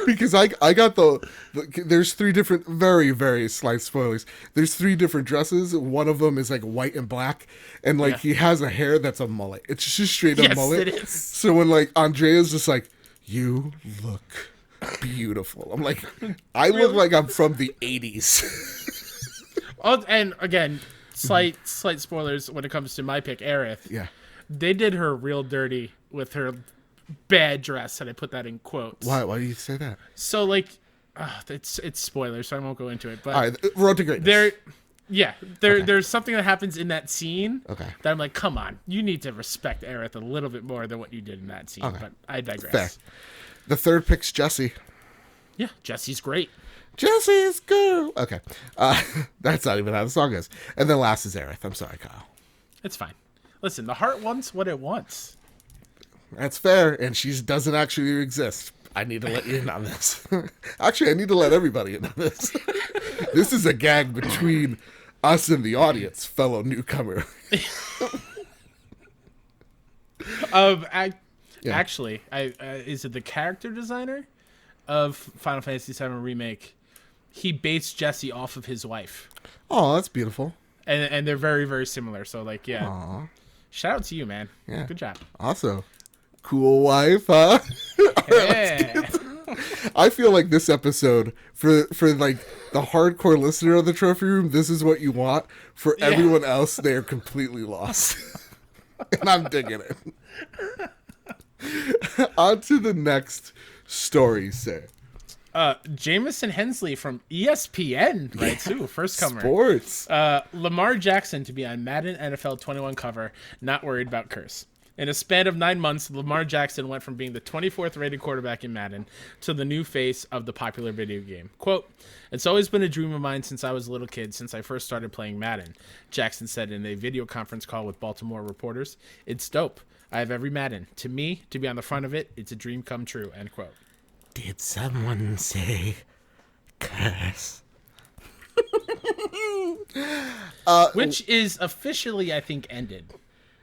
Because I got there's 3 different, very, very slight spoilers. There's 3 different dresses. One of them is like white and black, and like he has a hair that's a mullet. It's just straight up mullet. It is. So when like Andrea's just like, you look beautiful. I'm like, I look like I'm from the 80s. Oh, and again, slight spoilers when it comes to my pick, Aerith. Yeah. They did her real dirty with her bad dress, and I put that in quotes. Why do you say that? So, like, it's spoilers, so I won't go into it. But all right, Road to Greatness. There's something that happens in that scene that I'm like, come on, you need to respect Aerith a little bit more than what you did in that scene. But I digress. Fair. The third pick's Jessie. Yeah, Jessie's great. Jessie's girl. Okay. That's not even how the song goes. And then last is Aerith. I'm sorry, Kyle. It's fine. Listen, the heart wants what it wants. That's fair, and she doesn't actually exist. I need to let you in on this. Actually, I need to let everybody in on this. This is a gag between us and the audience, fellow newcomer. Actually, is it the character designer of Final Fantasy VII Remake? He based Jessie off of his wife. Oh, that's beautiful. And they're very, very similar. So, like, yeah. Aww. Shout out to you, man. Yeah. Good job. Also, cool wife, huh? Yeah. I feel like this episode, for like the hardcore listener of the Trophy Room, this is what you want. For everyone else, they are completely lost. And I'm digging it. On to the next story, sir. Jamison Hensley from ESPN, right, too. First comer. Sports. Lamar Jackson to be on Madden NFL 21 cover, not worried about curse. In a span of 9 months, Lamar Jackson went from being the 24th rated quarterback in Madden to the new face of the popular video game. Quote, "It's always been a dream of mine since I was a little kid, since I first started playing Madden," Jackson said in a video conference call with Baltimore reporters. "It's dope. I have every Madden. To me, to be on the front of it, it's a dream come true," end quote. Did someone say curse? Which is officially, I think, ended.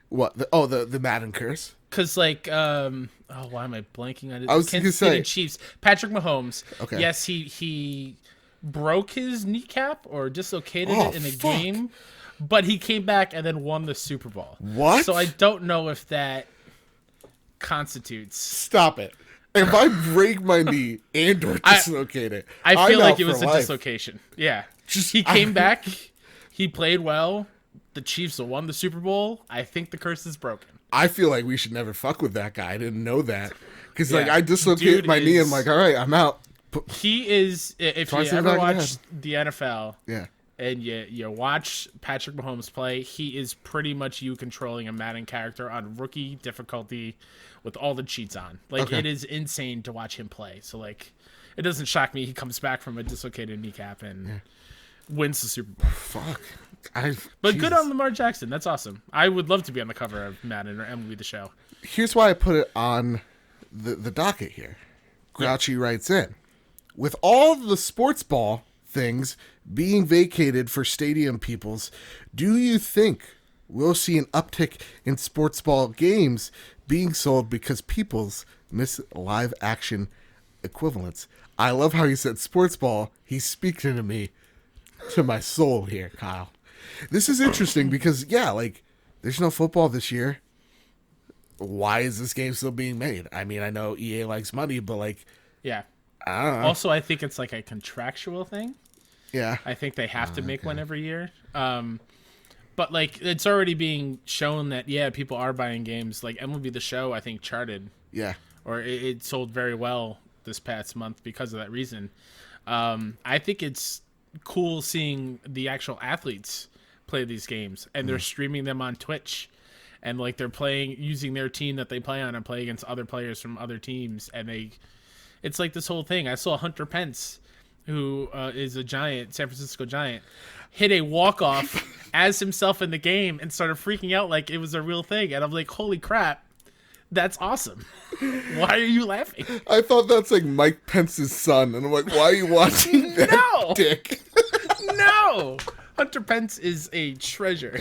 What? The Madden curse? Because, like, why am I blanking on it? I was going to say Chiefs. Patrick Mahomes. Okay. Yes, he broke his kneecap or dislocated it in a game, but he came back and then won the Super Bowl. What? So I don't know if that constitutes. Stop it. If I break my knee and or dislocate it, I feel like it was a life. dislocation. Yeah. He came back. He played well. The Chiefs won the Super Bowl. I think the curse is broken. I feel like we should never fuck with that guy. I didn't know that. Because, like, I dislocated my knee and I'm like, all right, I'm out. He is, if you ever watch the NFL and you watch Patrick Mahomes play, he is pretty much you controlling a Madden character on rookie difficulty with all the cheats on. Like, it is insane to watch him play. So, like, it doesn't shock me he comes back from a dislocated kneecap and wins the Super Bowl. Fuck. But good on Lamar Jackson. That's awesome. I would love to be on the cover of Madden or MLB The Show. Here's why I put it on the docket here. Grouchy writes in, with all the sports ball things being vacated for stadium peoples, do you think we'll see an uptick in sports ball games being sold because peoples miss live action equivalents? I love how he said sports ball. He's speaking to me, to my soul here, Kyle. This is interesting because, like, there's no football this year. Why is this game still being made? I mean, I know EA likes money, but, like... Yeah. I don't know. Also, I think it's, like, a contractual thing. Yeah. I think they have to make one every year. But, like, it's already being shown that, people are buying games. Like, MLB The Show, I think, charted. Yeah. Or it sold very well this past month because of that reason. I think it's cool seeing the actual athletes play these games, and they're streaming them on Twitch, and like they're playing using their team that they play on and play against other players from other teams, and it's like this whole thing. I saw Hunter Pence, who is a Giant, San Francisco Giant, hit a walk-off as himself in the game and started freaking out like it was a real thing, and I'm like, holy crap, that's awesome. Why are you laughing? I thought that's like Mike Pence's son, and I'm like, why are you watching that dick? No! Hunter Pence is a treasure.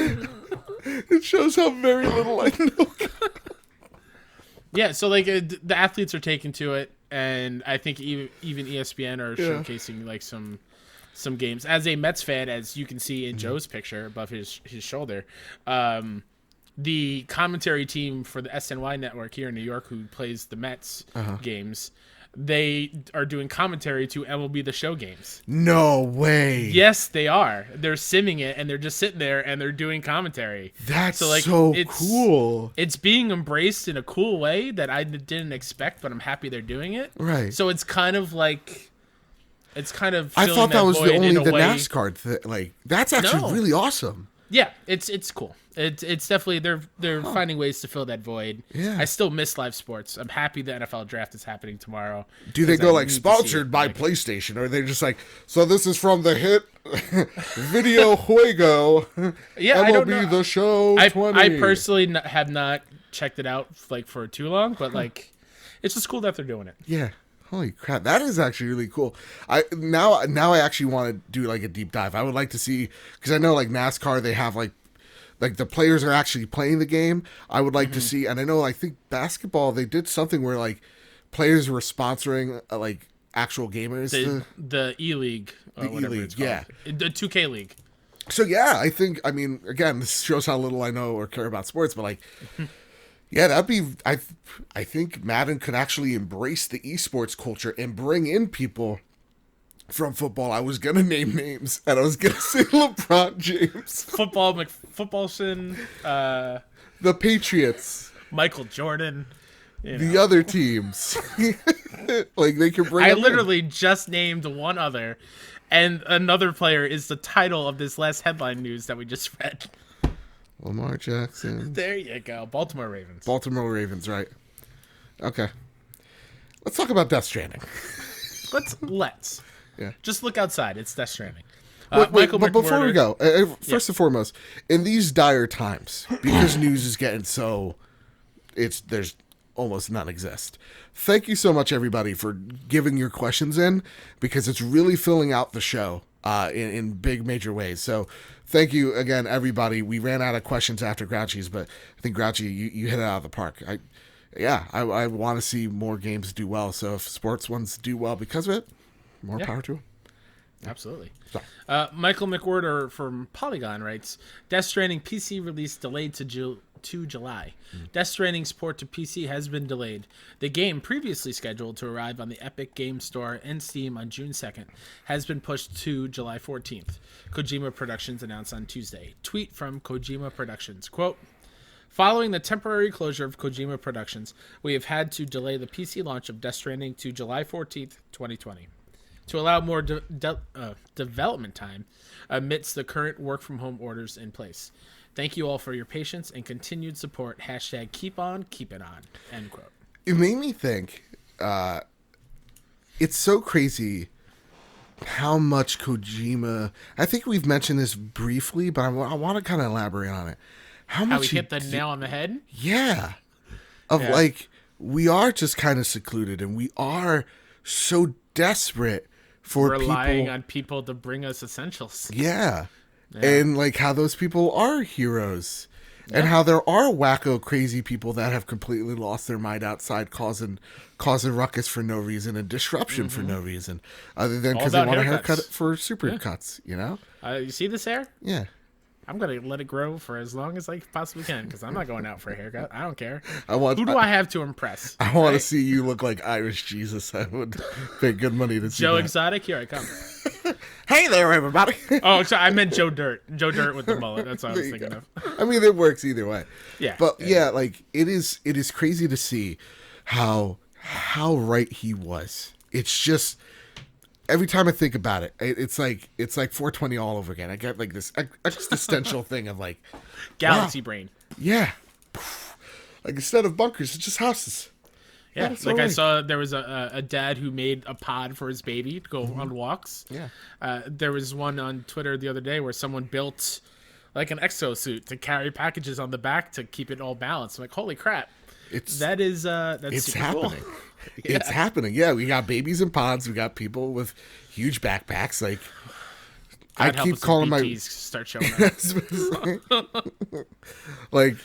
It shows how very little I know. Yeah, so like the athletes are taken to it, and I think even ESPN are showcasing like some games. As a Mets fan, as you can see in Joe's picture above his shoulder, the commentary team for the SNY network here in New York, who plays the Mets games, they are doing commentary to MLB The Show games. No way. Yes, they are. They're simming it, and they're just sitting there, and they're doing commentary. That's so cool. It's being embraced in a cool way that I didn't expect, but I'm happy they're doing it. Right. So it's kind of like... It's kind of I thought that was only the way. NASCAR thing. Like, that's actually really awesome. Yeah, it's cool. It's definitely they're finding ways to fill that void. Yeah. I still miss live sports. I'm happy the NFL draft is happening tomorrow. Do they go like sponsored by PlayStation, or are they just like, so this is from the hit Video Juego? Yeah, MLB I don't know. The Show 20. I personally have not checked it out like for too long, but like it's just cool that they're doing it. Yeah. Holy crap, that is actually really cool. I actually want to do like a deep dive. I would like to see, because I know like NASCAR, they have like the players are actually playing the game. I would like to see, and I know I think basketball, they did something where like players were sponsoring like actual gamers. The E-League, or whatever it's called. Yeah, the 2K League. So yeah, I mean, again, this shows how little I know or care about sports, but like. Yeah, that'd be. I think Madden could actually embrace the esports culture and bring in people from football. I was gonna name names, and I was gonna say LeBron James, Footballson, the Patriots, Michael Jordan, the other teams. Like they could bring. I literally just named one other, and another player is the title of this last headline news that we just read. Lamar Jackson. There you go. Baltimore Ravens. Baltimore Ravens, right. Okay. Let's talk about Death Stranding. Let's. Yeah. Just look outside. It's Death Stranding. But before we go, first and foremost, in these dire times, because news is getting there's almost none exist. Thank you so much, everybody, for giving your questions in, because it's really filling out the show in big, major ways. So thank you again, everybody. We ran out of questions after Grouchy's, but I think Grouchy, you hit it out of the park. I want to see more games do well. So if sports ones do well because of it, more power to them. Absolutely. Michael McWhorter from Polygon writes, Death Stranding PC release delayed to July. Death Stranding's port to PC has been delayed. The game, previously scheduled to arrive on the Epic Games Store and Steam on June 2nd, has been pushed to July 14th. Kojima Productions announced on Tuesday. Tweet from Kojima Productions. Quote, following the temporary closure of Kojima Productions, we have had to delay the PC launch of Death Stranding to July 14th, 2020. To allow more development time amidst the current work-from-home orders in place. Thank you all for your patience and continued support. # keep on keeping on. End quote. It made me think, it's so crazy how much Kojima, I think we've mentioned this briefly, but I want to kind of elaborate on it. How he hit the nail on the head? Yeah. Like, we are just kind of secluded, and we are so desperate for relying on people to bring us essentials. Yeah. And like how those people are heroes, and how there are wacko crazy people that have completely lost their mind outside, causing ruckus for no reason and disruption for no reason, other than because they want a haircut for supercuts. You know. You see this hair? Yeah. I'm gonna let it grow for as long as I possibly can, because I'm not going out for a haircut. I don't care. Who do I have to impress? I want to see you look like Irish Jesus. I would pay good money to see Joe that. Exotic, here I come. Hey there, everybody. Oh, sorry, I meant Joe Dirt. Joe Dirt with the mullet. That's what I was thinking of. I mean, it works either way. Yeah. But like it is crazy to see how right he was. It's just every time I think about it, it's like 420 all over again. I get like this existential thing of like galaxy brain. Yeah. Like instead of bunkers, it's just houses. Yeah, like I saw there was a dad who made a pod for his baby to go on walks. Yeah. There was one on Twitter the other day where someone built like an exosuit to carry packages on the back to keep it all balanced. I'm like, holy crap. That's happening. Cool. It's happening. Yeah, we got babies in pods. We got people with huge backpacks. Like God I keep calling my BTs start showing up. Like,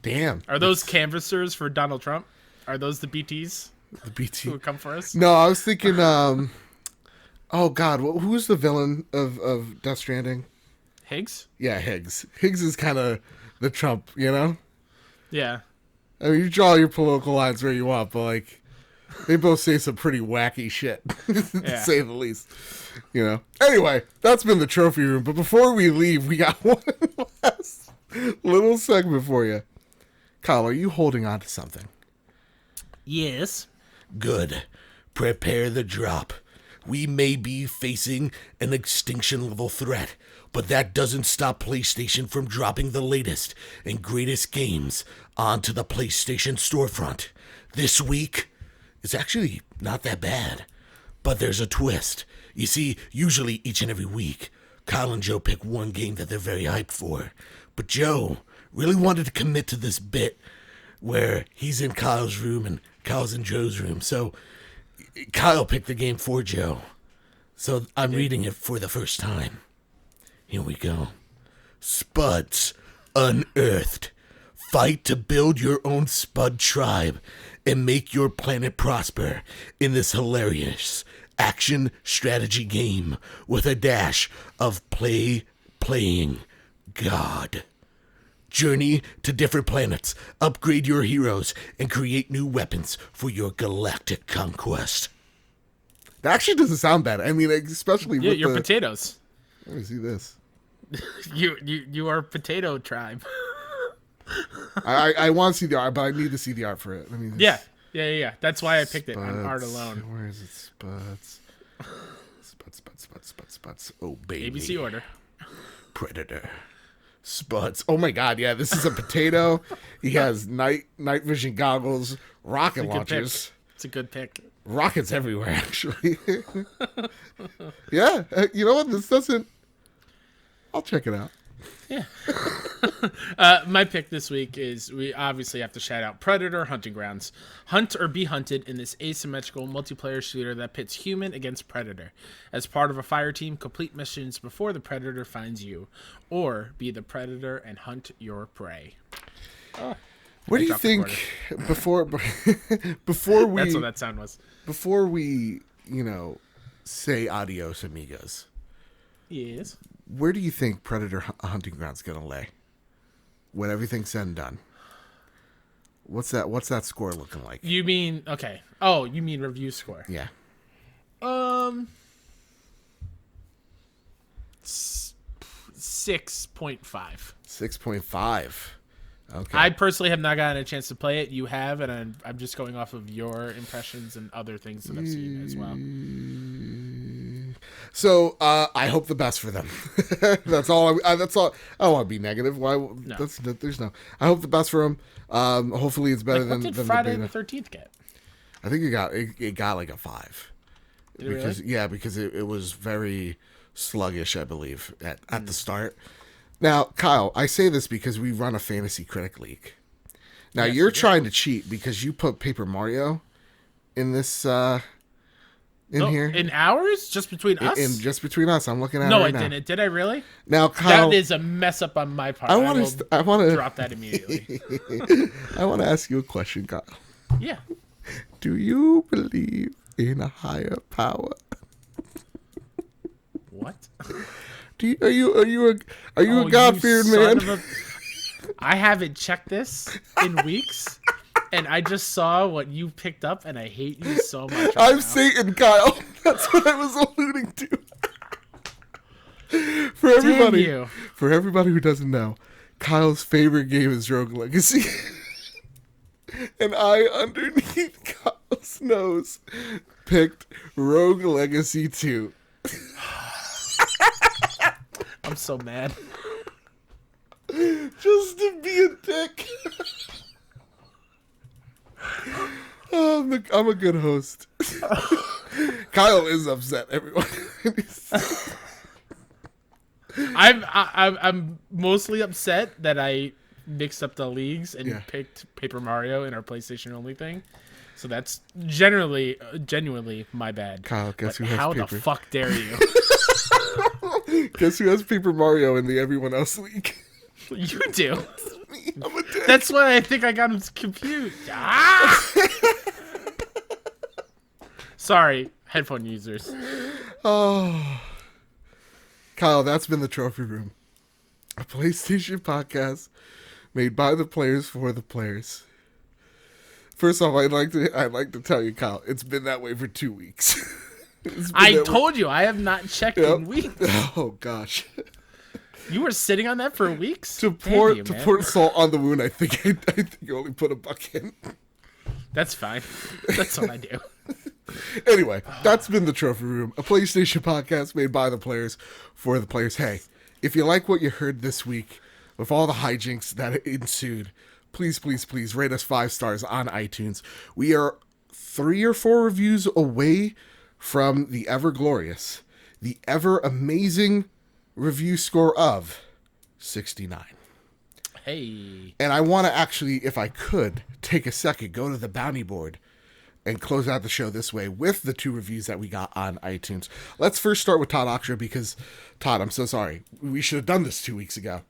damn. Are those canvassers for Donald Trump? Are those the BTs? The BT who would come for us? No, I was thinking. Oh God, who's the villain of Death Stranding? Higgs. Yeah, Higgs. Higgs is kind of the Trump, you know. Yeah. I mean, you draw your political lines where you want, but like, They both say some pretty wacky shit, to Yeah. say the least. You know. Anyway, that's been the trophy room. But before we leave, we got one last little segment for you. Kyle, are you holding on to something? Yes. Good. Prepare the drop. We may be facing an extinction level threat, but that doesn't stop PlayStation from dropping the latest and greatest games onto the PlayStation storefront. This week, it's actually not that bad, but there's a twist. You see, usually each and every week, Kyle and Joe pick one game that they're very hyped for, but Joe really wanted to commit to this bit where he's in Kyle's room and Kyle's in Joe's room, so Kyle picked the game for Joe. So I'm reading it for the first time. Here we go. Spuds Unearthed. Fight to build your own Spud tribe and make your planet prosper in this hilarious action strategy game with a dash of playing God. Journey to different planets, upgrade your heroes, and create new weapons for your galactic conquest. That actually doesn't sound bad. I mean, especially with your potatoes. Let me see this. You are potato tribe. I want to see the art, but I need to see the art for it. Let me just... Yeah. That's why I picked it on art alone. Where is it? Spuds. Spuds. Oh, baby. ABC order. Predator. Spuds. Oh my God! Yeah, this is a potato. He has night vision goggles, rocket launchers. It's a good pick. Rockets everywhere, actually. Yeah, you know what? This doesn't. I'll check it out. Yeah. My pick this week is, we obviously have to shout out Predator Hunting Grounds. Hunt or be hunted in this asymmetrical multiplayer shooter that pits human against predator. As part of a fire team, complete missions before the predator finds you, or be the predator and hunt your prey. What do you think before we? That's what that sound was. Before we, say adios, amigos. Yes. Where do you think Predator Hunting Grounds gonna lay? When everything's said and done. What's that score looking like? You mean, okay. Oh, you mean review score. Yeah. 6.5. 6.5. Okay. I personally have not gotten a chance to play it. You have, and I'm just going off of your impressions and other things that I've seen as well. So I hope the best for them. That's all. That's all. I don't want to be negative. Why? No. There's no. I hope the best for them. Hopefully it's better than what did the Friday beta. the 13th get? I think it got like a 5. Did it because really? Yeah, because it was very sluggish, I believe, at the start. Now, Kyle, I say this because we run a fantasy critic league. Now, Yes, you're trying to cheat because you put Paper Mario in this here. In ours? Just between us? In just between us. I'm looking at No, it right I now. didn't. Did I really? Now, Kyle, That is a mess up on my part. I want to drop that immediately. I want to ask you a question, Kyle. Yeah. Do you believe in a higher power? What? Are you a God-fearing man? I haven't checked this in weeks, and I just saw what you picked up, and I hate you so much. I'm Satan, Kyle. That's what I was alluding to. For everybody who doesn't know, Kyle's favorite game is Rogue Legacy. And I, underneath Kyle's nose, picked Rogue Legacy 2. I'm so mad. Just to be a dick. I'm a good host. Kyle is upset, everyone. I'm mostly upset that I mixed up the leagues and picked Paper Mario in our PlayStation only thing. So that's genuinely my bad. Kyle, guess who has how paper? the fuck dare you? Guess who has Paper Mario in the everyone else league? You do. Me. I'm a dick. That's why I think I got him confused. Ah! Sorry, headphone users. Oh, Kyle, that's been the Trophy Room, a PlayStation podcast made by the players for the players. First off, I'd like to tell you, Kyle, it's been that way for 2 weeks. I told you I have not checked in weeks. Oh gosh. You were sitting on that for weeks? To pour salt on the wound, I think you only put a buck in. That's fine. That's what I do. Anyway, that's been the Trophy Room, a PlayStation podcast made by the players for the players. Hey, if you like what you heard this week, with all the hijinks that ensued, please rate us 5 stars on iTunes. We are 3 or 4 reviews away from the ever glorious, the ever amazing review score of 69. Hey. And I want to actually, if I could, take a second, go to the bounty board and close out the show this way with the 2 reviews that we got on iTunes. Let's first start with Todd Oxtra because, Todd, I'm so sorry. We should have done this 2 weeks ago.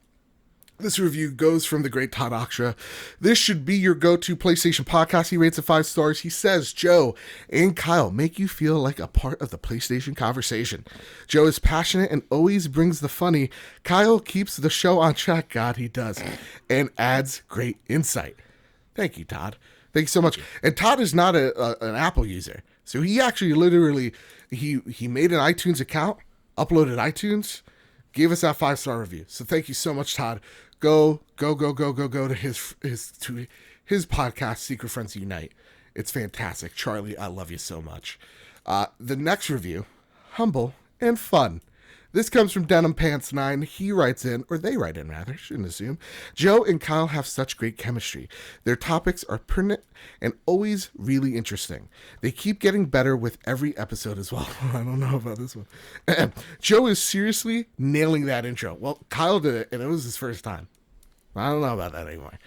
This review goes from the great Todd Oxtra. This should be your go-to PlayStation podcast. He rates it 5 stars. He says, Joe and Kyle make you feel like a part of the PlayStation conversation. Joe is passionate and always brings the funny. Kyle keeps the show on track. God, he does. And adds great insight. Thank you, Todd. Thank you so much. And Todd is not an Apple user. So he actually literally, he made an iTunes account, uploaded iTunes, gave us that 5-star review. So thank you so much, Todd. Go to his podcast, Secret Friends Unite. It's fantastic. Charlie, I love you so much. The next review, humble and fun. This comes from Denim Pants 9. He writes in, or they write in rather, shouldn't assume. Joe and Kyle have such great chemistry. Their topics are pertinent and always really interesting. They keep getting better with every episode as well. I don't know about this one. Joe is seriously nailing that intro. Well, Kyle did it, and it was his first time. I don't know about that anymore.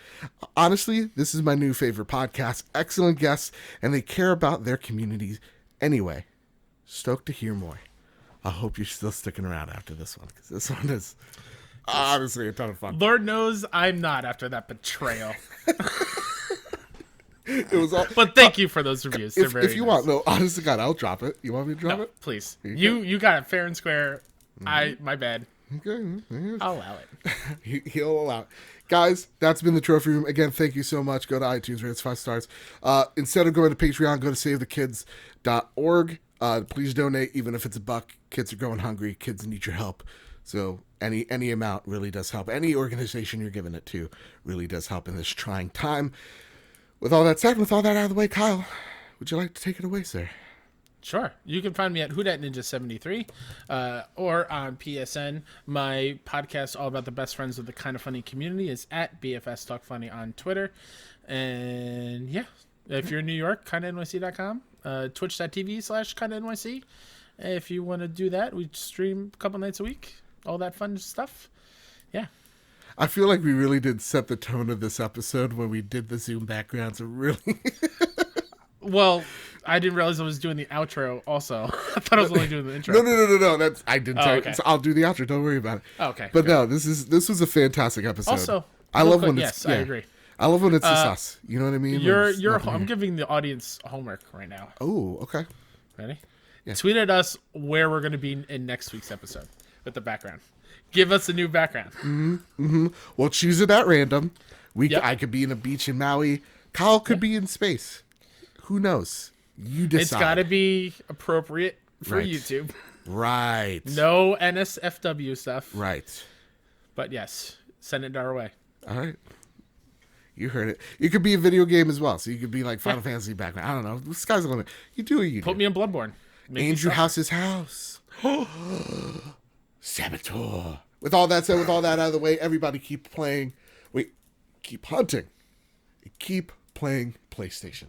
Honestly, this is my new favorite podcast. Excellent guests, and they care about their communities anyway. Stoked to hear more. I hope you're still sticking around after this one, because this one is honestly a ton of fun. Lord knows I'm not after that betrayal. It was all, but thank you for those reviews. They're very if you nice. want, no, honest to God, I'll drop it. You want me to drop it? Please. You got it fair and square. My bad. Okay. I'll allow it. He'll allow it. Guys, that's been the Trophy Room. Again, thank you so much. Go to iTunes, rate us 5 stars. Instead of going to Patreon, go to savethekids.org. Please donate, even if it's $1. Kids are going hungry. Kids need your help. So any amount really does help. Any organization you're giving it to really does help in this trying time. With all that said, with all that out of the way, Kyle, would you like to take it away, sir? Sure. You can find me at WhoDatNinja73 or on PSN. My podcast, all about the best friends of the Kind of Funny community, is at BFS Talk Funny on Twitter. And yeah, if you're in New York, kindofnyc.com, twitch.tv/kindofnyc. If you want to do that, we stream a couple nights a week, all that fun stuff. Yeah. I feel like we really did set the tone of this episode when we did the Zoom backgrounds. Really. Well, I didn't realize I was doing the outro also. I thought I was only doing the intro. No. That's I didn't tell you. So I'll do the outro. Don't worry about it. Oh, okay. But no, this was a fantastic episode. Also, I love when it's I agree. I love when it's just us. You know what I mean? I'm giving the audience homework right now. Oh, okay. Ready? Yeah. Tweet at us where we're going to be in next week's episode with the background. Give us a new background. Mm-hmm. We'll choose it at random. I could be in a beach in Maui. Kyle could be in space. Who knows? You decide. It's got to be appropriate for YouTube. Right. No NSFW stuff. Right. But yes, send it our way. All right. You heard it. You could be a video game as well. So you could be like Final Fantasy background. I don't know. The sky's the limit. You do what you do. Put me in Bloodborne. Andrew House's house. Saboteur. With all that said, with all that out of the way, everybody keep playing. Keep hunting. Keep playing PlayStation.